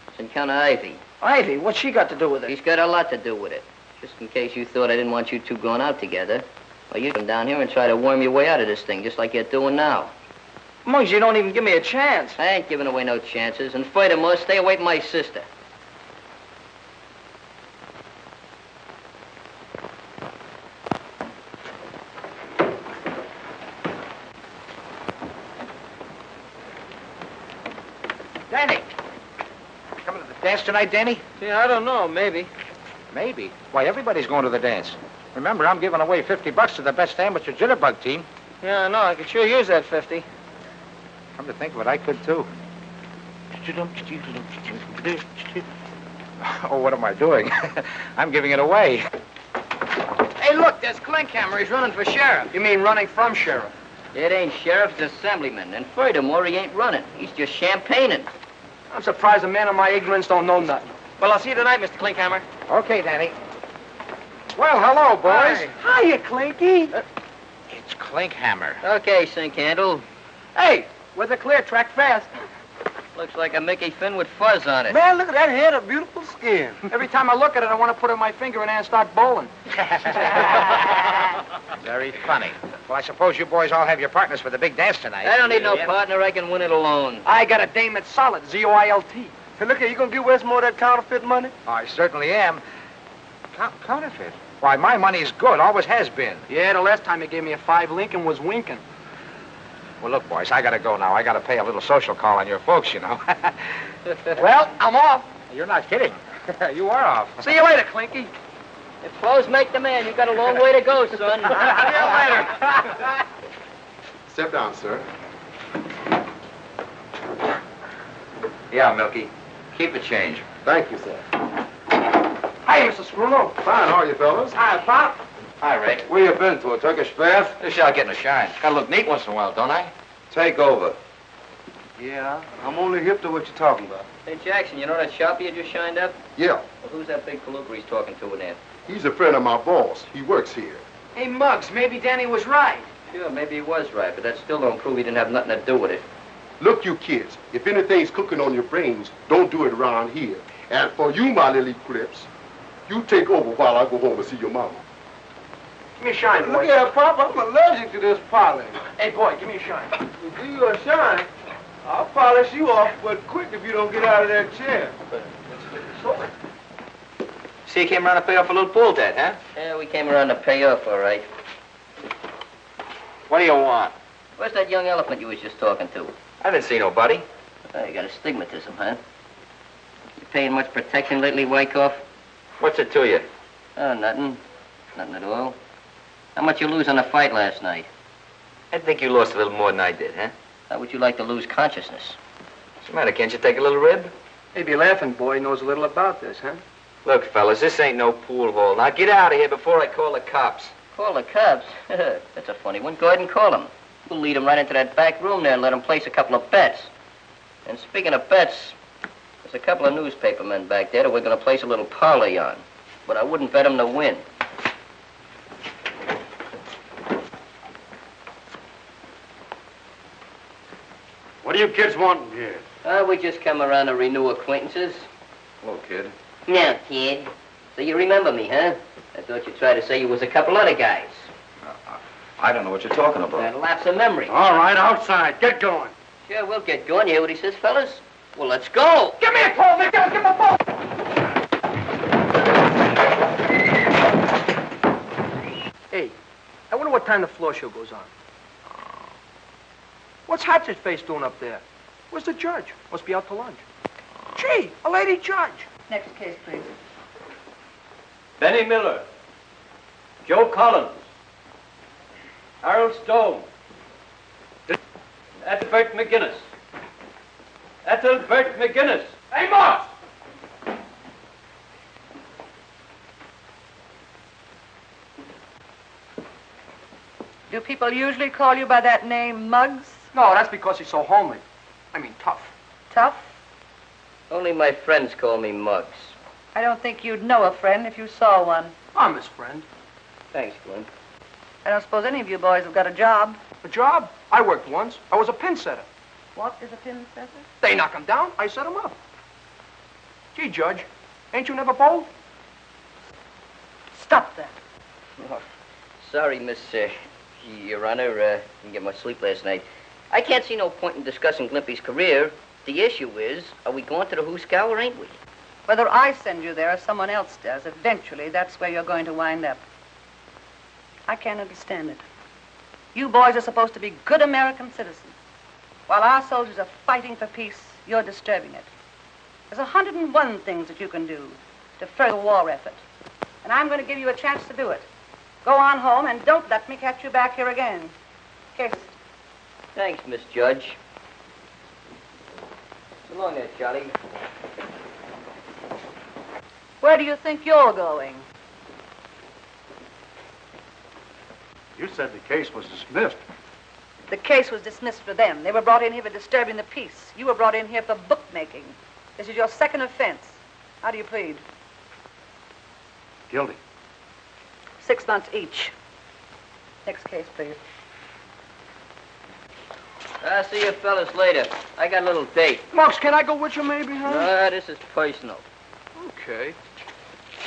It's Encounter Ivy. Ivy? What's she got to do with it? She's got a lot to do with it. Just in case you thought I didn't want you two going out together. Well, you come down here and try to worm your way out of this thing, just like you're doing now. Muggs, you don't even give me a chance. I ain't giving away no chances. And furthermore, stay away from my sister. Danny. Coming to the dance tonight, Danny? Yeah, I don't know. Maybe. Maybe. Why, everybody's going to the dance. Remember, I'm giving away $50 to the best amateur jitterbug team. Yeah, I know. I could sure use that 50. Come to think of it, I could too. Oh, what am I doing? I'm giving it away. Hey, look, there's Klinkhammer. He's running for sheriff. You mean running from sheriff? It ain't sheriff, it's assemblyman. And furthermore, he ain't running. He's just champagning. I'm surprised a man of my ignorance don't know nothing. Well, I'll see you tonight, Mr. Klinkhammer. Okay, Danny. Well, hello, boys. Hiya, Clinky. It's Klinkhammer. Okay, Sink Handle. Hey, we're the clear track fast. Looks like a Mickey Finn with fuzz on it. Man, look at that head of beautiful skin. Every time I look at it, I want to put in my finger in there and start bowling. Very funny. Well, I suppose you boys all have your partners for the big dance tonight. I don't need no partner. I can win it alone. I got a dame that's solid, Z-O-I-L-T. Hey, look here, you gonna give Westmore that counterfeit money? I certainly am. Counterfeit? Why, my money's good, always has been. Yeah, the last time you gave me a 5 Lincoln was winking. Well, look, boys, I gotta go now. I gotta pay a little social call on your folks, you know. Well, I'm off. You're not kidding. You are off. See you later, Clinky. If clothes make the man, you got a long way to go, son. See you later. Step down, sir. Yeah, Milky. Keep a change. Thank you, sir. Hi, Mr. Scruno. Fine, how are you, fellas? Hi, Pop. Hi, Rick. Where you been, to a Turkish bath? Just out getting a shine. Gotta look neat once in a while, don't I? Take over. Yeah, I'm only hip to what you're talking about. Hey, Jackson, you know that shop you just shined up? Yeah, Well, who's that big palooka he's talking to in there? he's a friend of my boss. He works here. Hey, Muggs, maybe Danny was right. Sure, maybe he was right, but that still don't prove he didn't have nothing to do with it. Look, you kids, if anything's cooking on your brains, don't do it around here. And for you, my little crips, you take over while I go home and see your mama. Give me a shine, boy. Look here, Pop, I'm allergic to this polish. Hey, boy, give me a shine. To give you a shine, I'll polish you off, but quick if you don't get out of that chair. See, you came around to pay off a little pool debt, huh? Yeah, we came around to pay off, all right. What do you want? Where's that young elephant you was just talking to? I didn't see nobody. Oh, you got astigmatism, huh? You paying much protection lately, Wycoff? What's it to you? Oh, nothing. Nothing at all. How much you lose on the fight last night? I think you lost a little more than I did, huh? How would you like to lose consciousness? What's the matter? Can't you take a little rib? Maybe laughing boy knows a little about this, huh? Look, fellas, this ain't no pool hall. Now get out of here before I call the cops. Call the cops? That's a funny one. Go ahead and call them. We'll lead them right into that back room there and let them place a couple of bets. And speaking of bets, there's a couple of newspaper men back there that we're going to place a little parlay on. But I wouldn't bet them to win. What do you kids want here? We just come around to renew acquaintances. Hello, kid. Now, kid. So you remember me, huh? I thought you'd try to say you was a couple other guys. I don't know what you're talking about. That lapse of memory. All right, outside. Get going. Sure, we'll get going. You hear what he says, fellas? Well, let's go. Give me a call, McGinnis. Give me a phone. Hey, I wonder what time the floor show goes on. What's Hatchet's face doing up there? Where's the judge? Must be out to lunch. Gee, a lady judge. Next case, please. Benny Miller. Joe Collins. Harold Stone. Ethelbert McGinnis. Ethelbert McGinnis. Hey, Moss! Do people usually call you by that name, Muggs? No, that's because he's so homely. I mean, tough. Tough? Only my friends call me Muggs. I don't think you'd know a friend if you saw one. I'm his friend. Thanks, Glenn. I don't suppose any of you boys have got a job. A job? I worked once. I was a pin setter. What is a pin setter? They knock him down, I set him up. Gee, Judge, ain't you never bowled? Stop that. Oh, sorry, Miss, Your Honor, didn't get much sleep last night. I can't see no point in discussing Glimpy's career. The issue is, are we going to the Hooskow or ain't we? Whether I send you there or someone else does, eventually that's where you're going to wind up. I can't understand it. You boys are supposed to be good American citizens. While our soldiers are fighting for peace, you're disturbing it. There's 101 things that you can do to further the war effort. And I'm going to give you a chance to do it. Go on home and don't let me catch you back here again. Kiss. Thanks, Miss Judge. So long there, Charlie. Where do you think you're going? You said the case was dismissed. The case was dismissed for them. They were brought in here for disturbing the peace. You were brought in here for bookmaking. This is your second offense. How do you plead? Guilty. 6 months each. Next case, please. I'll see you fellas later. I got a little date. Muggs, can I go with you maybe, huh? No, this is personal. Okay.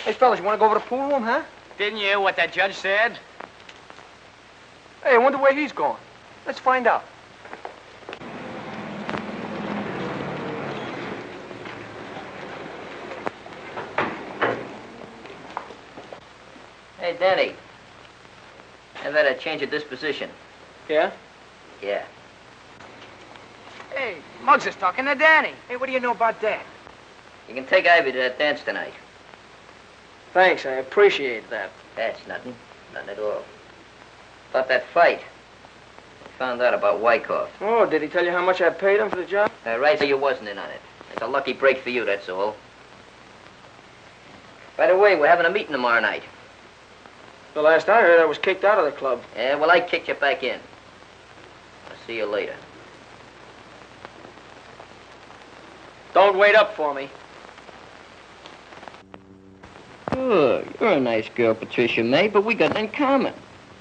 Hey, fellas, you want to go over to the pool room, huh? Didn't you hear what that judge said? Hey, I wonder where he's going. Let's find out. Hey, Danny. I've had a change of disposition. Yeah? Yeah. Hey, Muggs is talking to Danny. Hey, what do you know about that? You can take Ivy to that dance tonight. Thanks, I appreciate that. That's nothing. Nothing at all. About that fight. I found out about Wycoff. Oh, did he tell you how much I paid him for the job? Right, so you wasn't in on it. It's a lucky break for you, that's all. By the way, we're having a meeting tomorrow night. The last I heard, I was kicked out of the club. Yeah, well, I kicked you back in. I'll see you later. Don't wait up for me. Oh, you're a nice girl, Patricia May, but we got that in common.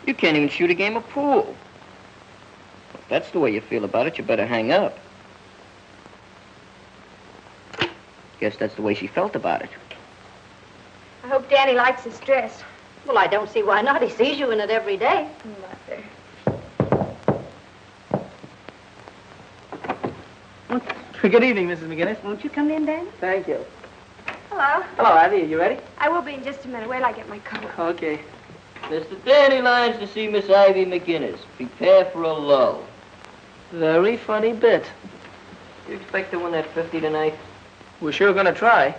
You can't even shoot a game of pool. If that's the way you feel about it, you better hang up. Guess that's the way she felt about it. I hope Danny likes his dress. Well, I don't see why not. He sees you in it every day. Mother. Good evening, Mrs. McGinnis. Won't you come in, Danny? Thank you. Hello. Hello, Ivy. Are you ready? I will be in just a minute. Wait till I get my coat. Okay. Mr. Danny Lyons to see Miss Ivy McGinnis. Prepare for a lull. Very funny bit. You expect to win that 50 tonight? We're sure gonna try.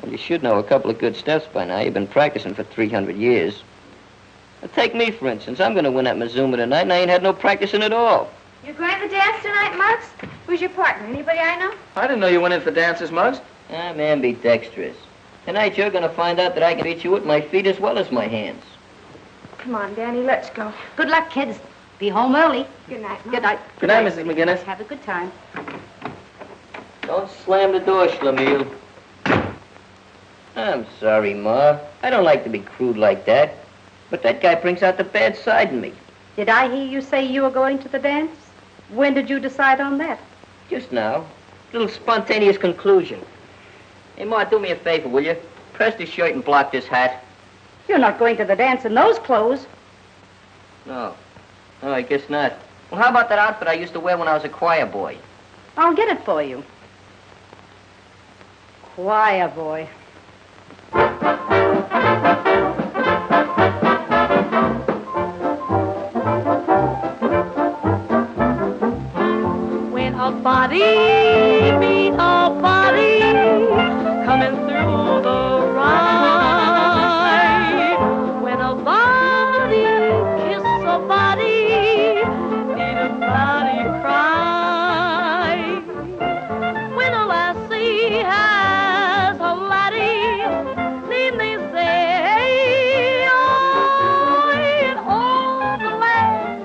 Well, you should know a couple of good steps by now. You've been practicing for 300 years. Now, take me, for instance. I'm going to win at Mazuma tonight, and I ain't had no practicing at all. You're going to the dance tonight, Muggs? Who's your partner? Anybody I know? I didn't know you went in for dances, Muggs. Ah, man, be dexterous. Tonight, you're going to find out that I can beat you with my feet as well as my hands. Come on, Danny, let's go. Good luck, kids. Be home early. Good night, Mom. Good night. Good night, Mrs. McGinnis. Have a good time. Don't slam the door, Schlemiel. I'm sorry, Ma. I don't like to be crude like that. But that guy brings out the bad side in me. Did I hear you say you were going to the dance? When did you decide on that? Just now. Little spontaneous conclusion. Hey, Ma, do me a favor, will you? Press this shirt and block this hat. You're not going to the dance in those clothes. No. Oh, I guess not. Well, how about that outfit I used to wear when I was a choir boy? I'll get it for you. Choir boy. When a body meets a body coming through the ride, when a body kisses a body, need a body cry. When a lassie has a laddie, need they say, oh, in all the land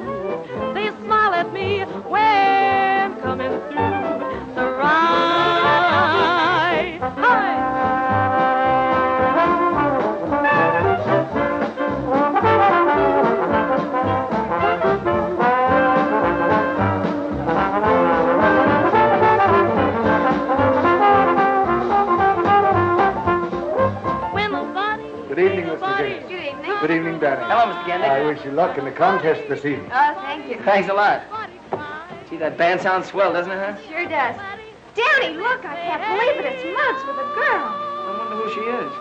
Danny. Hello, Mr. Gandy. I wish you luck in the contest this evening. Oh, thank you. Thanks a lot. Gee, that band sounds swell, doesn't it, huh? Sure does. Danny, look, I can't believe it. It's Muggs with a girl. I wonder who she is.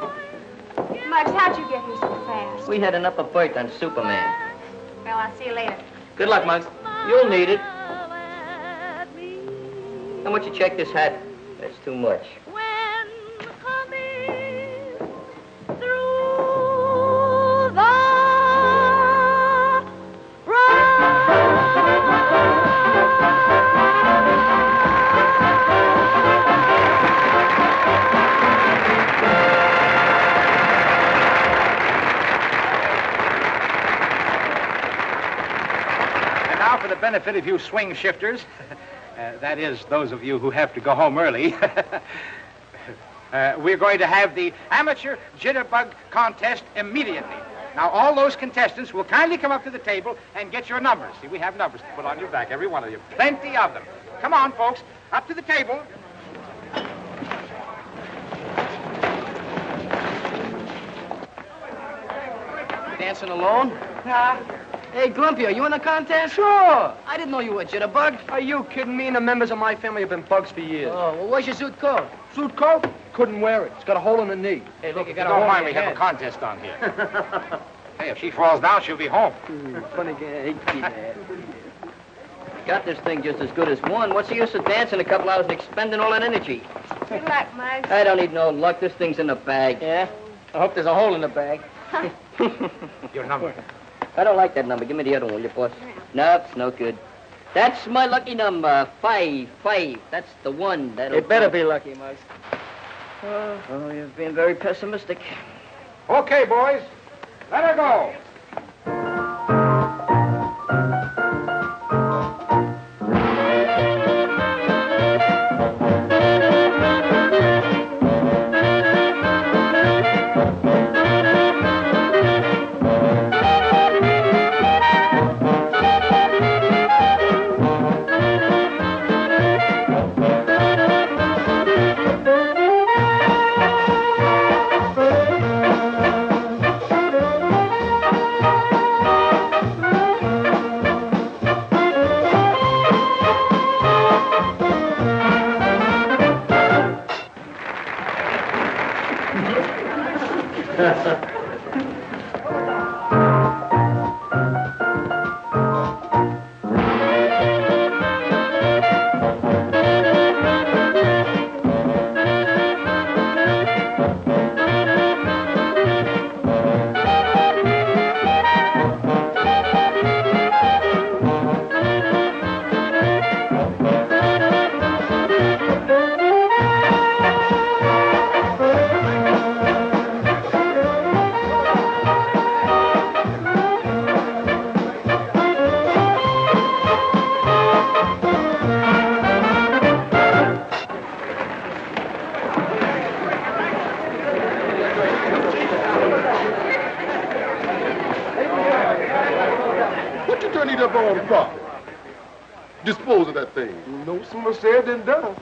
Muggs, how'd you get here so fast? We had an upper berth on Superman. Well, I'll see you later. Good luck, Muggs. You'll need it. How much you check this hat? That's too much. Now, for the benefit of you swing shifters, that is, those of you who have to go home early, we're going to have the amateur jitterbug contest immediately. Now, all those contestants will kindly come up to the table and get your numbers. See, we have numbers to put on your back, every one of you. Plenty of them. Come on, folks, up to the table. Dancing alone? Hey, Glumpy, are you in the contest? Sure. I didn't know you were a jitterbug. Are you kidding me? And the members of my family have been bugs for years. Oh, well, where's your suit coat? Suit coat? Couldn't wear it. It's got a hole in the knee. Hey, look, you got a hole in your head. We have a contest on here. Hey, if she falls down, she'll be home. Funny guy. I hate to be mad. Got this thing just as good as one. What's the use of dancing a couple hours and expending all that energy? Good luck, Muggs. I don't need no luck. This thing's in the bag. Yeah? I hope there's a hole in the bag. Your number. I don't like that number. Give me the other one, will you, boss? No, it's no good. That's my lucky number. 5. That's the one. It better be lucky, Muggs. Oh, you've been very pessimistic. Okay, boys. Let her go. Dispose of that thing. No sooner said than done.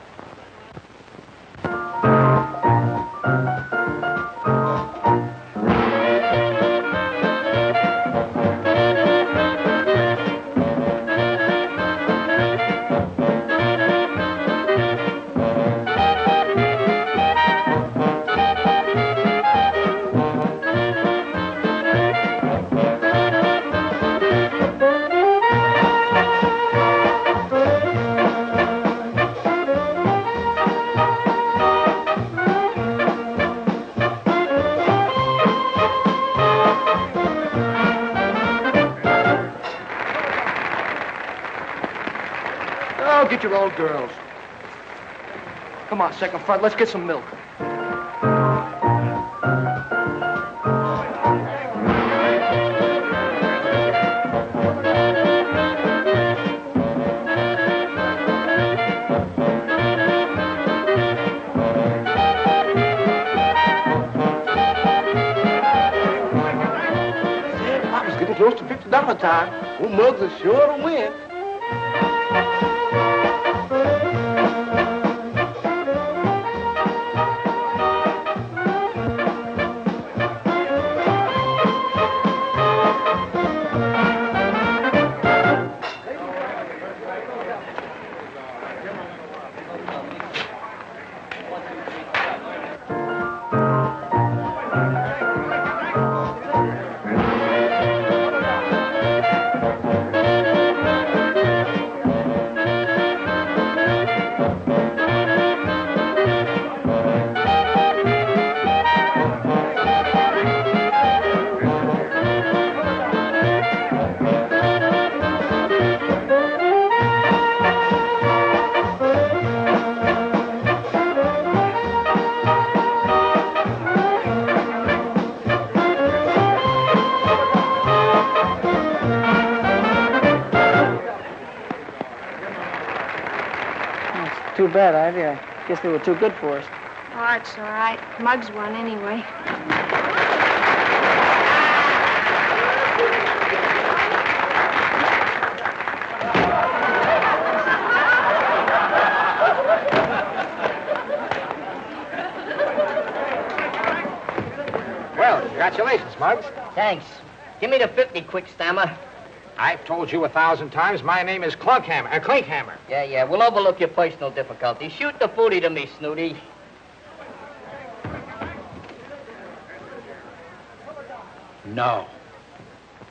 Oh, get your own girls. Come on, second front, let's get some milk. Papa's getting close to $50 time. Well, Muggs is sure to win. Too bad, Ivy. I guess they were too good for us. Oh, it's all right. Muggs won anyway. Well, congratulations, Muggs. Thanks. Give me the 50, quick, Stammer. I've told you 1,000 times my name is Klinkhammer. Yeah, we'll overlook your personal difficulties. Shoot the 40 to me, Snooty. No.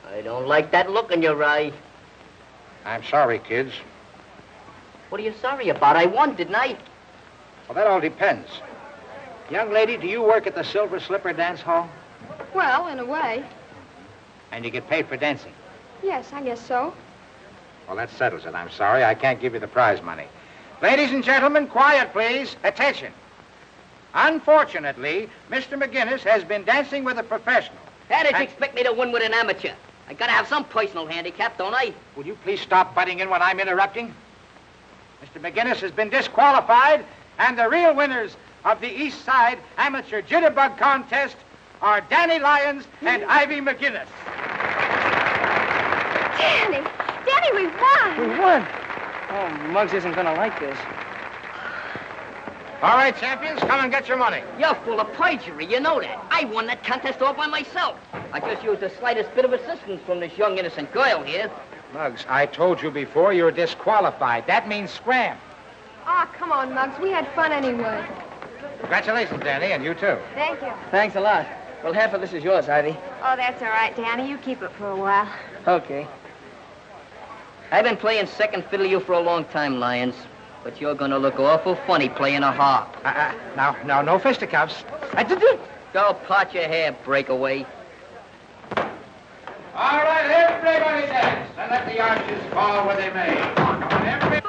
I don't like that look in your eye. I'm sorry, kids. What are you sorry about? I won, didn't I? Well, that all depends. Young lady, do you work at the Silver Slipper Dance Hall? Well, in a way. And you get paid for dancing? Yes, I guess so. Well, that settles it. I'm sorry. I can't give you the prize money. Ladies and gentlemen, quiet, please. Attention. Unfortunately, Mr. McGinnis has been dancing with a professional. How did you expect me to win with an amateur? I gotta have some personal handicap, don't I? Will you please stop butting in when I'm interrupting? Mr. McGinnis has been disqualified, and the real winners of the East Side Amateur Jitterbug Contest are Danny Lyons and Ivy McGinnis. Danny! Danny, we won! We won? Oh, Muggs isn't going to like this. All right, champions, come and get your money. You're full of perjury, you know that. I won that contest all by myself. I just used the slightest bit of assistance from this young, innocent girl here. Muggs, I told you before you're disqualified. That means scram. Oh, come on, Muggs. We had fun anyway. Congratulations, Danny, and you too. Thank you. Thanks a lot. Well, half of this is yours, Ivy. Oh, that's all right, Danny. You keep it for a while. Okay. I've been playing second fiddle to you for a long time, Lyons. But you're gonna look awful funny playing a harp. Now, no fisticuffs. Go part your hair, breakaway. All right, everybody dance, and let the arches fall where they may. Come on, everybody.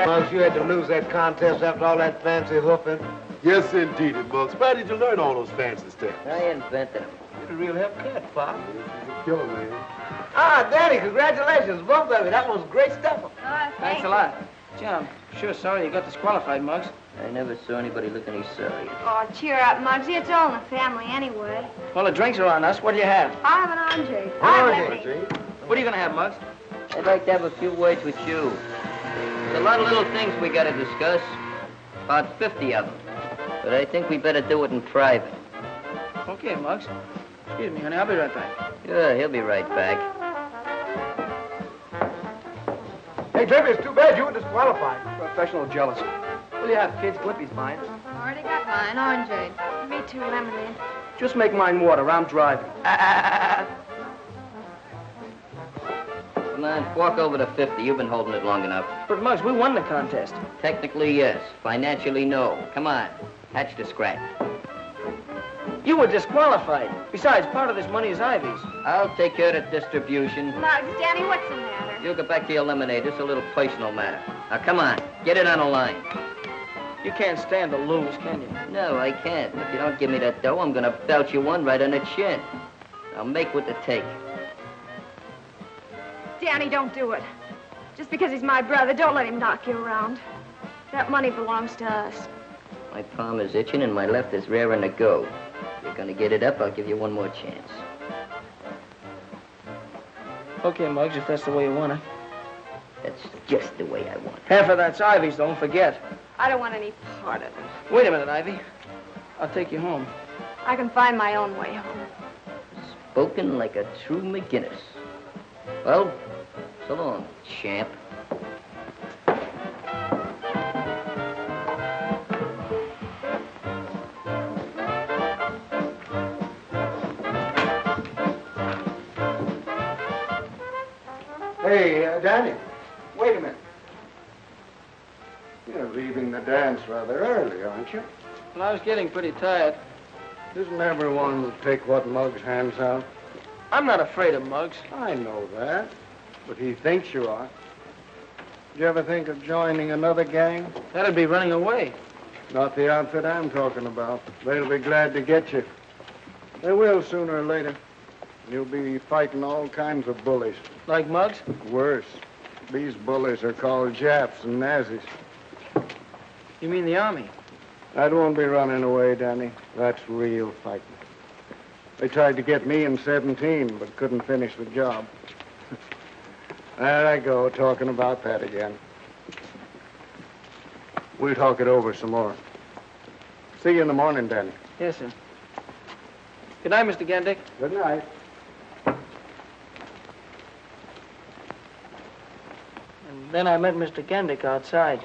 Muggs, you had to lose that contest after all that fancy hoofing. Yes, indeed, Muggs. Where did you learn all those fancy steps? I invented them. You're a real hip cut, Pop. You're a killer, man. Ah, Danny, congratulations, both of you. That was great stuff. Thanks a lot. Gee, I'm sure sorry you got disqualified, Muggs. I never saw anybody look any sorry. Oh, cheer up, Muggsy. It's all in the family anyway. Well, the drinks are on us. What do you have? I'll have an orange. What are you going to have, Muggs? I'd like to have a few words with you. There's a lot of little things we gotta discuss. About 50 of them. But I think we better do it in private. Okay, Muggs. Excuse me, honey. I'll be right back. Yeah, he'll be right back. Hey, Jimmy, it's too bad you were disqualified. Professional jealousy. What do you have, kids? Glimpy's mine. Already got mine. Orangeade. Me too, lemonade. Just make mine water. I'm driving. Come on, walk over to 50. You've been holding it long enough. But, Muggs, we won the contest. Technically, yes. Financially, no. Come on. Hatch the scratch. You were disqualified. Besides, part of this money is Ivy's. I'll take care of the distribution. Muggs, Danny, what's the matter? You'll get back to your lemonade. It's a little personal matter. Now, come on. Get it on the line. You can't stand to lose, can you? No, I can't. If you don't give me that dough, I'm going to belt you one right on the chin. I'll make with the take. Danny, don't do it. Just because he's my brother, don't let him knock you around. That money belongs to us. My palm is itching and my left is raring to go. If you're gonna get it up, I'll give you one more chance. Okay, Muggs, if that's the way you want it. That's just the way I want it. Half of that's Ivy's, don't forget. I don't want any part of it. Wait a minute, Ivy. I'll take you home. I can find my own way home. Spoken like a true McGinnis. Well, so long, champ. Hey, Danny, wait a minute. You're leaving the dance rather early, aren't you? Well, I was getting pretty tired. Isn't everyone take what Muggs hands out? I'm not afraid of Muggs. I know that, but he thinks you are. Did you ever think of joining another gang? That'd be running away. Not the outfit I'm talking about. They'll be glad to get you. They will sooner or later. You'll be fighting all kinds of bullies. Like Muggs? Worse. These bullies are called Japs and Nazis. You mean the Army? That won't be running away, Danny. That's real fighting. They tried to get me in 17, but couldn't finish the job. There I go, talking about that again. We'll talk it over some more. See you in the morning, Danny. Yes, sir. Good night, Mr. Gendick. Good night. And then I met Mr. Gendick outside.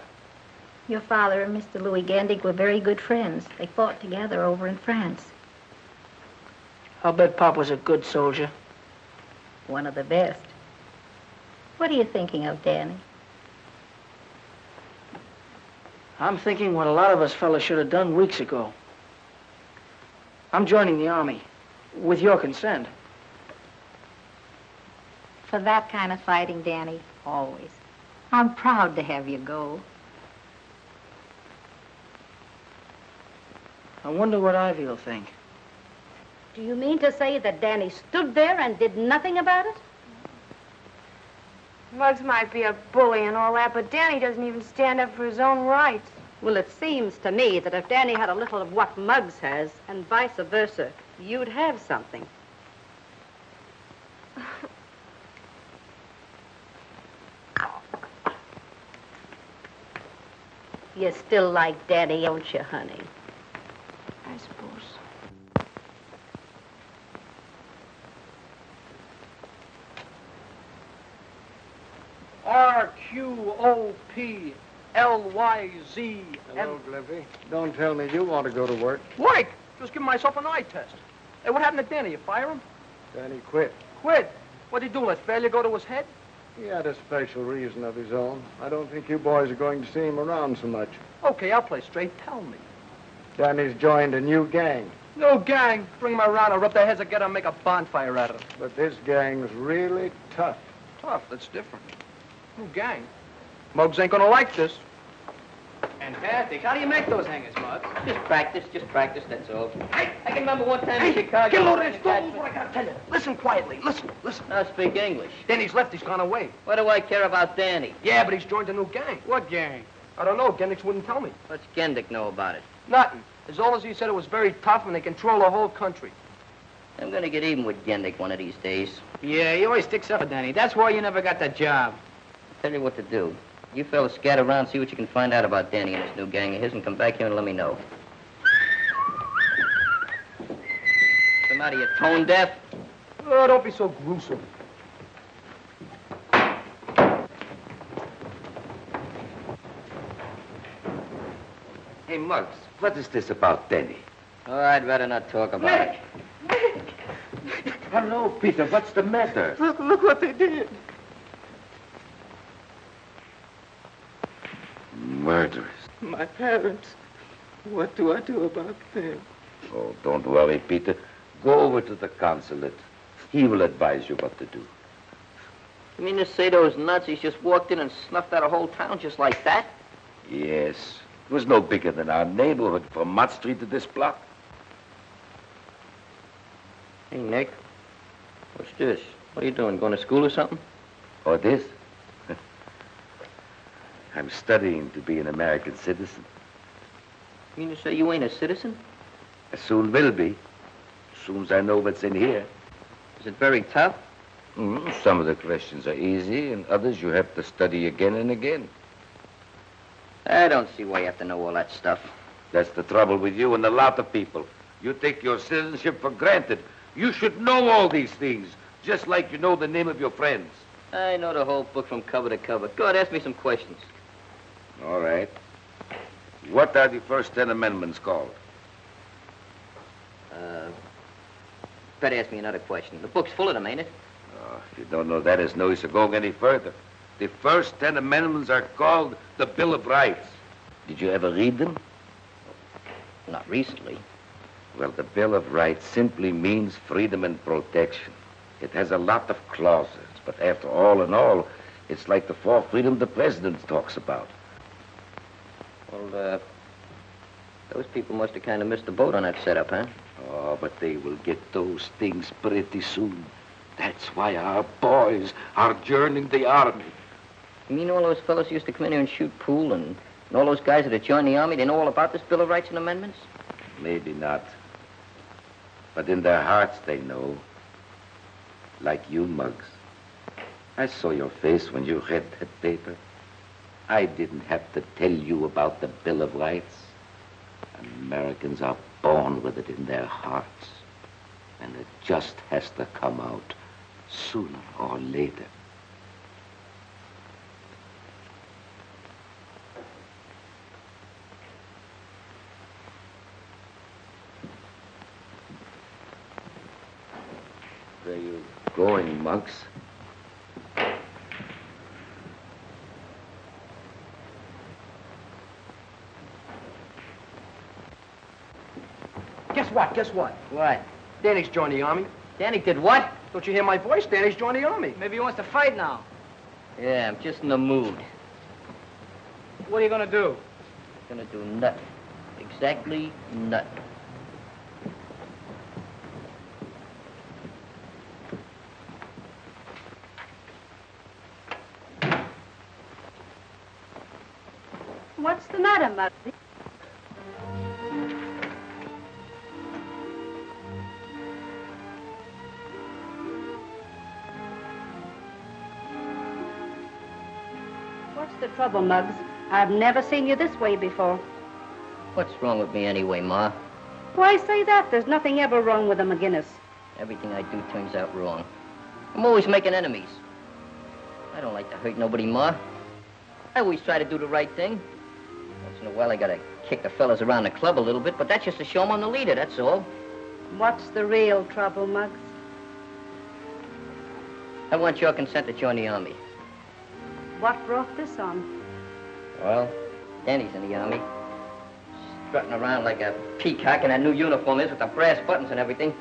Your father and Mr. Louis Gendick were very good friends. They fought together over in France. I'll bet Pop was a good soldier. One of the best. What are you thinking of, Danny? I'm thinking what a lot of us fellas should have done weeks ago. I'm joining the Army, with your consent. For that kind of fighting, Danny, always. I'm proud to have you go. I wonder what Ivy will think. Do you mean to say that Danny stood there and did nothing about it? Muggs might be a bully and all that, but Danny doesn't even stand up for his own rights. Well, it seems to me that if Danny had a little of what Muggs has, and vice versa, you'd have something. You still like Daddy, don't you, honey? I suppose. RQOPLYZ. Hello, Glimpy. Don't tell me you want to go to work. Work? Just giving myself an eye test. Hey, what happened to Danny? You fire him? Danny quit. Quit? What'd he do? Let failure go to his head? He had a special reason of his own. I don't think you boys are going to see him around so much. Okay, I'll play straight. Tell me. Danny's joined a new gang. No gang. Bring him around. I'll rub their heads together and make a bonfire out of them. But this gang's really tough. Tough? That's different. New gang? Muggs ain't gonna like this. Fantastic. How do you make those hangers, Muggs? Just practice, that's all. Hey, I can remember one time in Chicago. Get a load of this. Don't move what I gotta tell you. Listen quietly. Listen. Now speak English. Danny's left. He's gone away. What do I care about Danny? Yeah, but he's joined a new gang. What gang? I don't know. Gendick wouldn't tell me. What's Gendick know about it? Nothing. As all as he said it was very tough and they control the whole country. I'm gonna get even with Gendick one of these days. Yeah, he always sticks up for Danny. That's why you never got that job. Tell you what to do. You fellas scatter around, see what you can find out about Danny and his new gang of his, and come back here and let me know. Somebody, you tone deaf? Oh, don't be so gruesome. Hey, Muggs, what is this about Danny? Oh, I'd rather not talk about it. Hello, Peter, what's the matter? Look what they did. Murderers. My parents. What do I do about them? Oh, don't worry, Peter. Go over to the consulate. He will advise you what to do. You mean to say those Nazis just walked in and snuffed out a whole town just like that? Yes. It was no bigger than our neighborhood from Mott Street to this block. Hey, Nick. What's this? What are you doing? Going to school or something? Or this? I'm studying to be an American citizen. You mean to say you ain't a citizen? I soon will be. As soon as I know what's in here. Is it very tough? Some of the questions are easy, and others you have to study again and again. I don't see why you have to know all that stuff. That's the trouble with you and a lot of people. You take your citizenship for granted. You should know all these things, just like you know the name of your friends. I know the whole book from cover to cover. Go ahead, ask me some questions. All right. What are the first 10 amendments called? Better ask me another question. The book's full of them, ain't it? Oh, if you don't know that, it's no use of going any further. The first 10 amendments are called the Bill of Rights. Did you ever read them? Not recently. Well, the Bill of Rights simply means freedom and protection. It has a lot of clauses, but after all in all, it's like the 4th freedom the president talks about. Well, those people must have kind of missed the boat on that setup, huh? Oh, Oh, but they will get those things pretty soon. That's why our boys are joining the army. You mean all those fellows who used to come in here and shoot pool and all those guys that had joined the army, they know all about this Bill of Rights and Amendments? Maybe not. But in their hearts they know. Like you, Muggs. I saw your face when you read that paper. I didn't have to tell you about the Bill of Rights. Americans are born with it in their hearts. And it just has to come out sooner or later. Where you going, Muggs? Guess what? Guess what? What? Danny's joined the army. Danny did what? Don't you hear my voice? Danny's joined the army. Maybe he wants to fight now. Yeah, I'm just in the mood. What are you gonna do? Gonna do nothing. Exactly nothing. What's the matter, Muggsy? What's the trouble, Muggs? I've never seen you this way before. What's wrong with me anyway, Ma? Why say that? There's nothing ever wrong with a McGinnis. Everything I do turns out wrong. I'm always making enemies. I don't like to hurt nobody, Ma. I always try to do the right thing. Once in a while, I gotta kick the fellas around the club a little bit, but that's just to show them I'm the leader, that's all. What's the real trouble, Muggs? I want your consent to join the army. What brought this on? Well, Danny's in the army. Strutting around like a peacock in that new uniform is with the brass buttons and everything.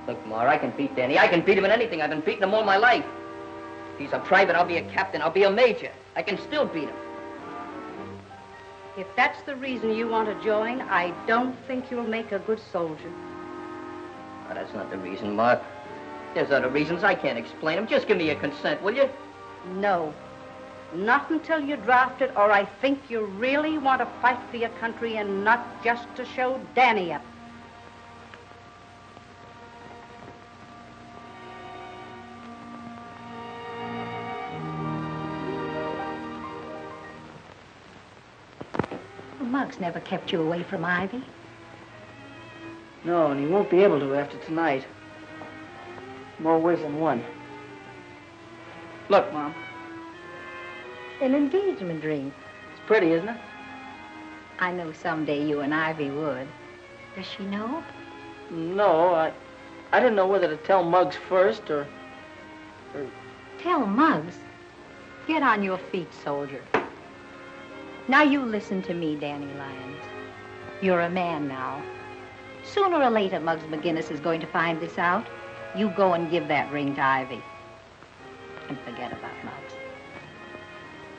Look, Ma, I can beat Danny. I can beat him in anything. I've been beating him all my life. If he's a private, I'll be a captain. I'll be a major. I can still beat him. If that's the reason you want to join, I don't think you'll make a good soldier. Oh, that's not the reason, Ma. There's other reasons. I can't explain them. Just give me your consent, will you? No. Not until you're drafted, or I think you really want to fight for your country and not just to show Danny up. Muggs never kept you away from Ivy. No, and he won't be able to after tonight. More ways than one. Look, Mom. An engagement ring. It's pretty, isn't it? I know someday you and Ivy would. Does she know? No, I didn't know whether to tell Muggs first or... Tell Muggs. Get on your feet, soldier. Now you listen to me, Danny Lyons. You're a man now. Sooner or later, Muggs McGinnis is going to find this out. You go and give that ring to Ivy. And forget about Muggs.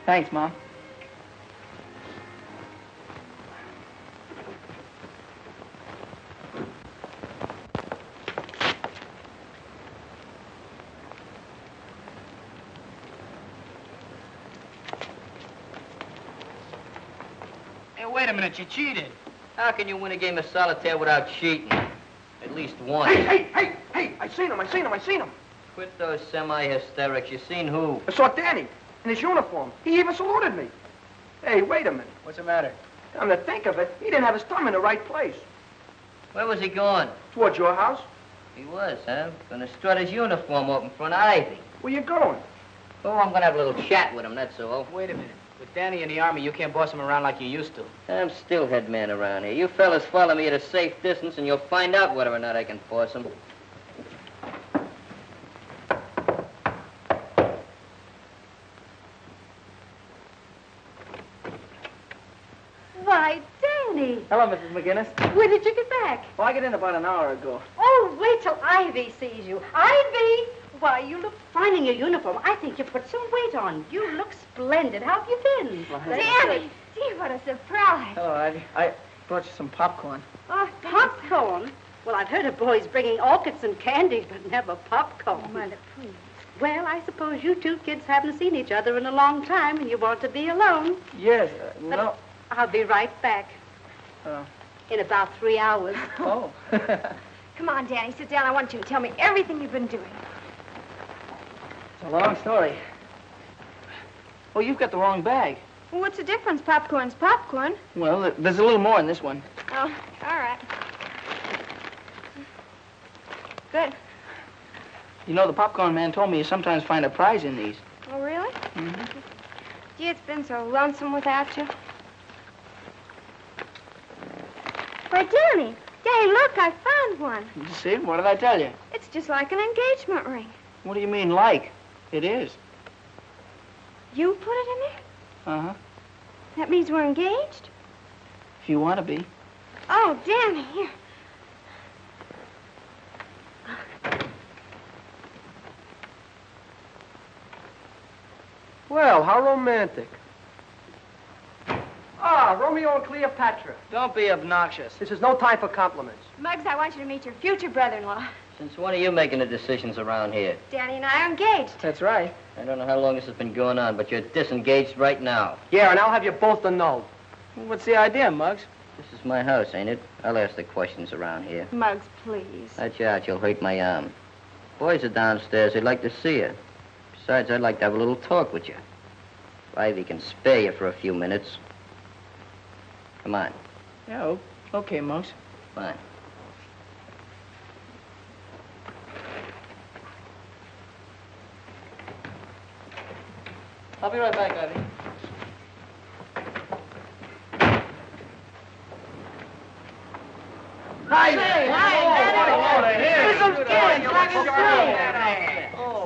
Thanks, Mom. Hey, wait a minute, you cheated. How can you win a game of solitaire without cheating? At least once. Hey, I seen him. Quit those semi-hysterics. You seen who? I saw Danny in his uniform. He even saluted me. Hey, wait a minute. What's the matter? Come to think of it, he didn't have his thumb in the right place. Where was he going? Towards your house. He was, huh? Gonna strut his uniform up in front of Ivy. Where you going? Oh, I'm gonna have a little chat with him, that's all. Wait a minute. With Danny in the army, you can't boss him around like you used to. I'm still head man around here. You fellas follow me at a safe distance and you'll find out whether or not I can force him. Why, Danny! Hello, Mrs. McGinnis. When did you get back? Well, I got in about an hour ago. Oh, wait till Ivy sees you. Ivy! Why, you look fine in your uniform. I think you put some weight on. You look splendid. How have you been? Danny! Gee, what a surprise. Hello, Ivy. I brought you some popcorn. Oh, popcorn? Well, I've heard of boys bringing orchids and candy, but never popcorn. Oh, Mother, please. Well, I suppose you two kids haven't seen each other in a long time, and you want to be alone. Yes, But no. I'll be right back. In about 3 hours. Oh. Come on, Danny, sit down. I want you to tell me everything you've been doing. It's a long story. Oh, you've got the wrong bag. Well, what's the difference? Popcorn's popcorn. Well, there's a little more in this one. Oh, all right. Good. You know, the popcorn man told me you sometimes find a prize in these. Oh, really? Mm-hmm. Gee, it's been so lonesome without you. Why, Danny, look, I found one. You see? What did I tell you? It's just like an engagement ring. What do you mean, like? It is. You put it in there? Uh-huh. That means we're engaged? If you want to be. Oh, Danny, here. Well, how romantic. Ah, Romeo and Cleopatra. Don't be obnoxious. This is no time for compliments. Muggs, I want you to meet your future brother-in-law. Since when are you making the decisions around here? Danny and I are engaged. That's right. I don't know how long this has been going on, but you're disengaged right now. Yeah, and I'll have you both to know. What's the idea, Muggs? This is my house, ain't it? I'll ask the questions around here. Muggs, please. Watch out, you'll hurt my arm. Boys are downstairs. They'd like to see you. Besides, I'd like to have a little talk with you. If Ivy can spare you for a few minutes. Come on. Yeah, okay, Muggs. Fine. I'll be right back, Ivy.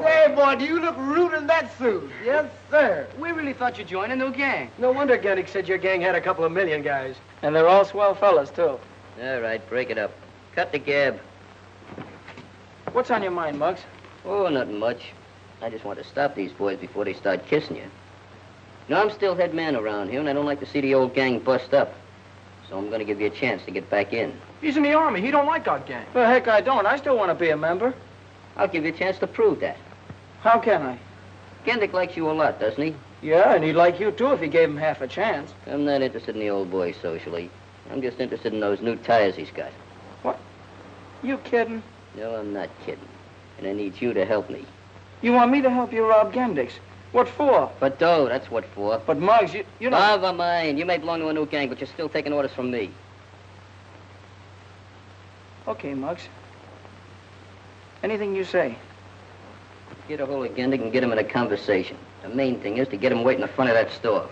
Say, boy, do you look rude in that suit? Yes, sir. We really thought you'd join a new gang. No wonder Gennick said your gang had a couple of million guys. And they're all swell fellas, too. All right, break it up. Cut the gab. What's on your mind, Muggs? Oh, nothing much. I just want to stop these boys before they start kissing you. You know, I'm still head man around here, and I don't like to see the old gang bust up. So I'm going to give you a chance to get back in. He's in the Army. He don't like our gang. Well, heck, I don't. I still want to be a member. I'll give you a chance to prove that. How can I? Gendick likes you a lot, doesn't he? Yeah, and he'd like you, too, if he gave him half a chance. I'm not interested in the old boy socially. I'm just interested in those new tires he's got. What? You kidding? No, I'm not kidding. And I need you to help me. You want me to help you rob Gendick's? What for? For dough, that's what for. But, Muggs, you know... Never mind. You may belong to a new gang, but you're still taking orders from me. Okay, Muggs. Anything you say. Get a hold of Gendick and get him in a conversation. The main thing is to get him waiting in front of that store.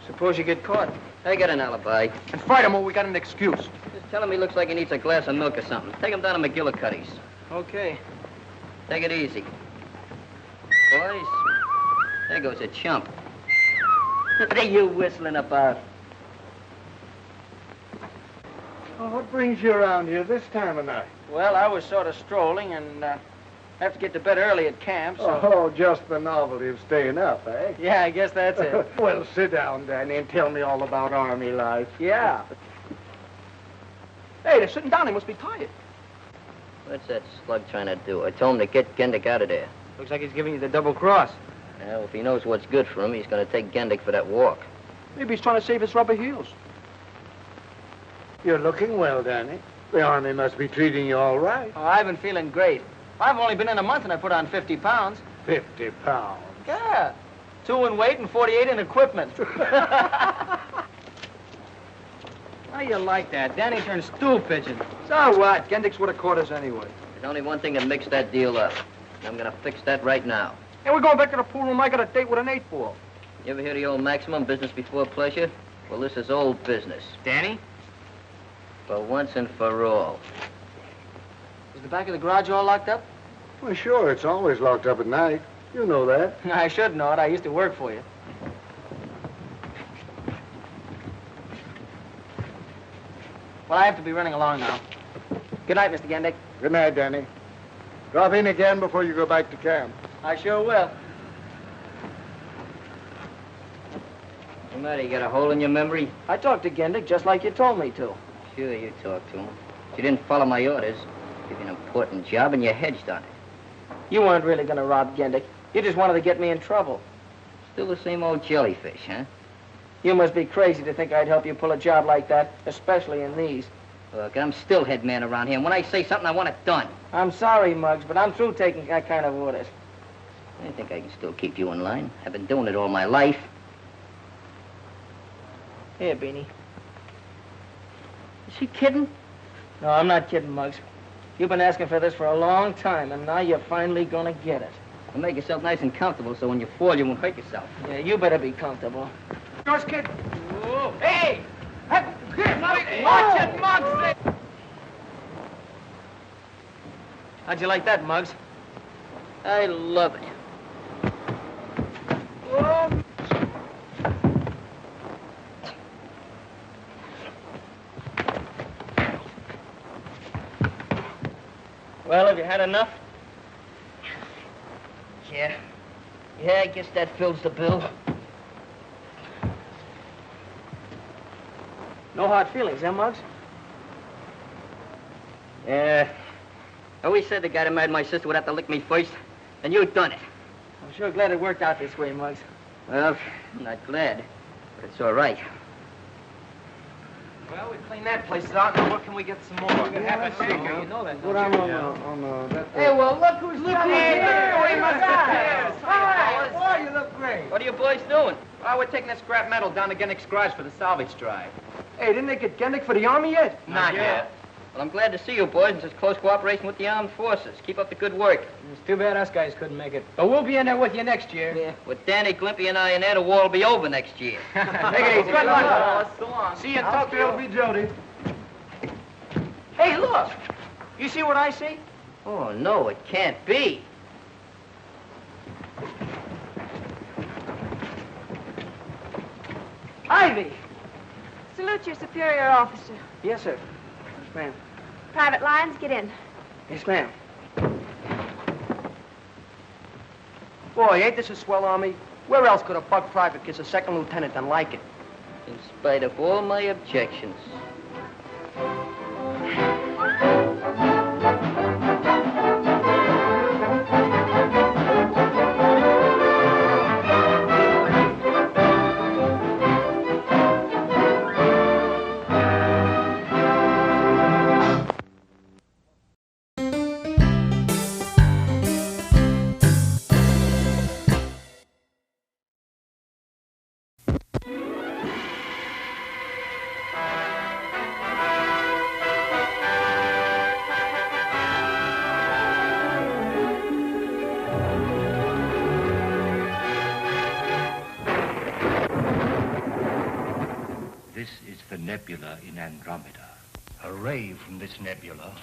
Suppose you get caught. I got an alibi. And fight him or we got an excuse. Just tell him he looks like he needs a glass of milk or something. Take him down to McGillicuddy's. Okay. Take it easy. Boys, there goes a chump. What are you whistling about? Well, what brings you around here this time of night? Well, I was sort of strolling and have to get to bed early at camp, so... Oh, just the novelty of staying up, eh? Yeah, I guess that's it. Well, sit down, Danny, and tell me all about Army life. Yeah. Hey, they're sitting down. They must be tired. What's that slug trying to do? I told him to get Gendick out of there. Looks like he's giving you the double cross. Well, if he knows what's good for him, he's going to take Gendick for that walk. Maybe he's trying to save his rubber heels. You're looking well, Danny. The Army must be treating you all right. Oh, I've been feeling great. I've only been in a month and I put on 50 pounds. 50 pounds? Yeah. 2 in weight and 48 in equipment. How you like that? Danny turned stool pigeon. So what? Gendick's what a quarters anyway. There's only one thing that makes that deal up. I'm going to fix that right now. Hey, we're going back to the pool room. I got a date with an 8-ball. You ever hear the old maximum, business before pleasure? Well, this is old business. Danny? For once and for all. Is the back of the garage all locked up? Well, sure. It's always locked up at night. You know that. I should know it. I used to work for you. Well, I have to be running along now. Good night, Mr. Gendick. Good night, Danny. Drop in again before you go back to camp. I sure will. What's the matter? You got a hole in your memory? I talked to Gendick just like you told me to. Sure, you talked to him. You didn't follow my orders. Give you an important job and you hedged on it. You weren't really going to rob Gendick. You just wanted to get me in trouble. Still the same old jellyfish, huh? You must be crazy to think I'd help you pull a job like that, especially in these. Look, I'm still head man around here, and when I say something, I want it done. I'm sorry, Muggs, but I'm through taking that kind of orders. I think I can still keep you in line. I've been doing it all my life. Here, Beanie. Is she kidding? No, I'm not kidding, Muggs. You've been asking for this for a long time, and now you're finally gonna get it. Well, make yourself nice and comfortable so when you fall, you won't hurt yourself. Yeah, you better be comfortable. Yours, kid. Whoa. Hey! Watch it, Muggs! How'd you like that, Muggs? I love it. Whoa. Well, have you had enough? Yeah. Yeah, I guess that fills the bill. No hard feelings, eh, Muggs? Yeah. I always said the guy that married my sister would have to lick me first, and you've done it. I'm sure glad it worked out this way, Muggs. Well, I'm not glad, but it's all right. Well, we cleaned that place out. Now, where can we get some more? We can have a shake. You know that, don't you? Hey, well, look who's coming here. We must have All right, boy, you look great. What are you boys doing? Well, we're taking this scrap metal down to Gendick's garage for the salvage drive. Hey, didn't they get Gendick for the Army yet? Not yet. Well, I'm glad to see you boys in such close cooperation with the armed forces. Keep up the good work. It's too bad us guys couldn't make it. But we'll be in there with you next year. Yeah. With Danny Glimpy and I in there, the war will be over next year. Take it easy. Good luck, fellas. So long. See you in Tokyo. Be Jody. Hey, look. You see what I see? Oh, no, it can't be. Ivy! Salute your superior officer. Yes, sir. Yes, ma'am. Private Lyons, get in. Yes, ma'am. Boy, ain't this a swell army? Where else could a bug private kiss a second lieutenant and like it? In spite of all my objections. This is the nebula in Andromeda. A ray from this nebula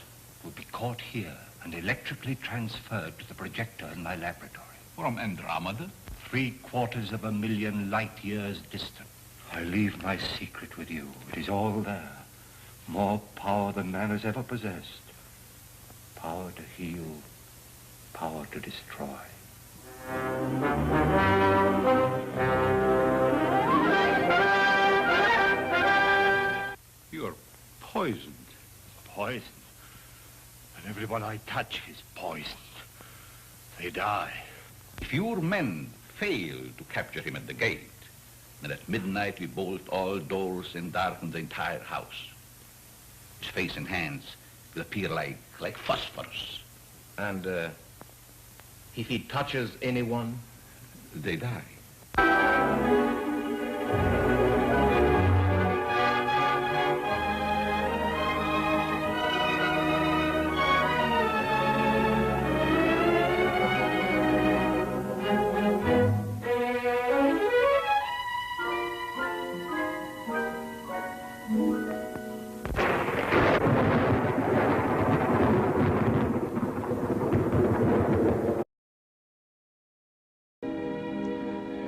will be caught here and electrically transferred to the projector in my laboratory. From Andromeda? 750,000 light years distant. I leave my secret with you. It is all there. More power than man has ever possessed. Power to heal, power to destroy. You're poisoned. Poisoned? And everyone I touch is poisoned. They die. If your men fail to capture him at the gate, then at midnight we bolt all doors and darken the entire house. His face and hands will appear like phosphorus. And, if he touches anyone? They die.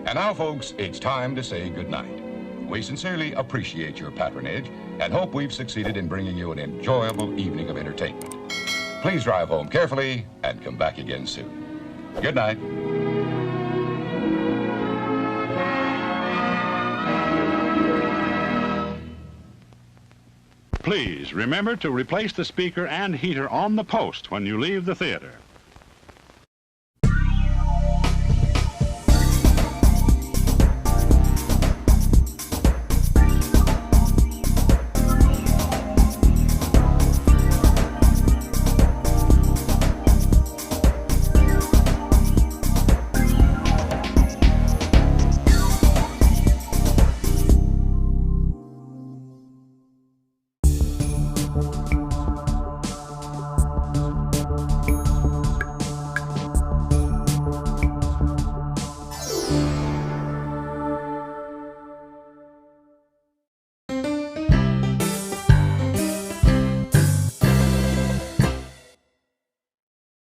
And now, folks, it's time to say goodnight. We sincerely appreciate your patronage and hope we've succeeded in bringing you an enjoyable evening of entertainment. Please drive home carefully and come back again soon. Good night. Please remember to replace the speaker and heater on the post when you leave the theater.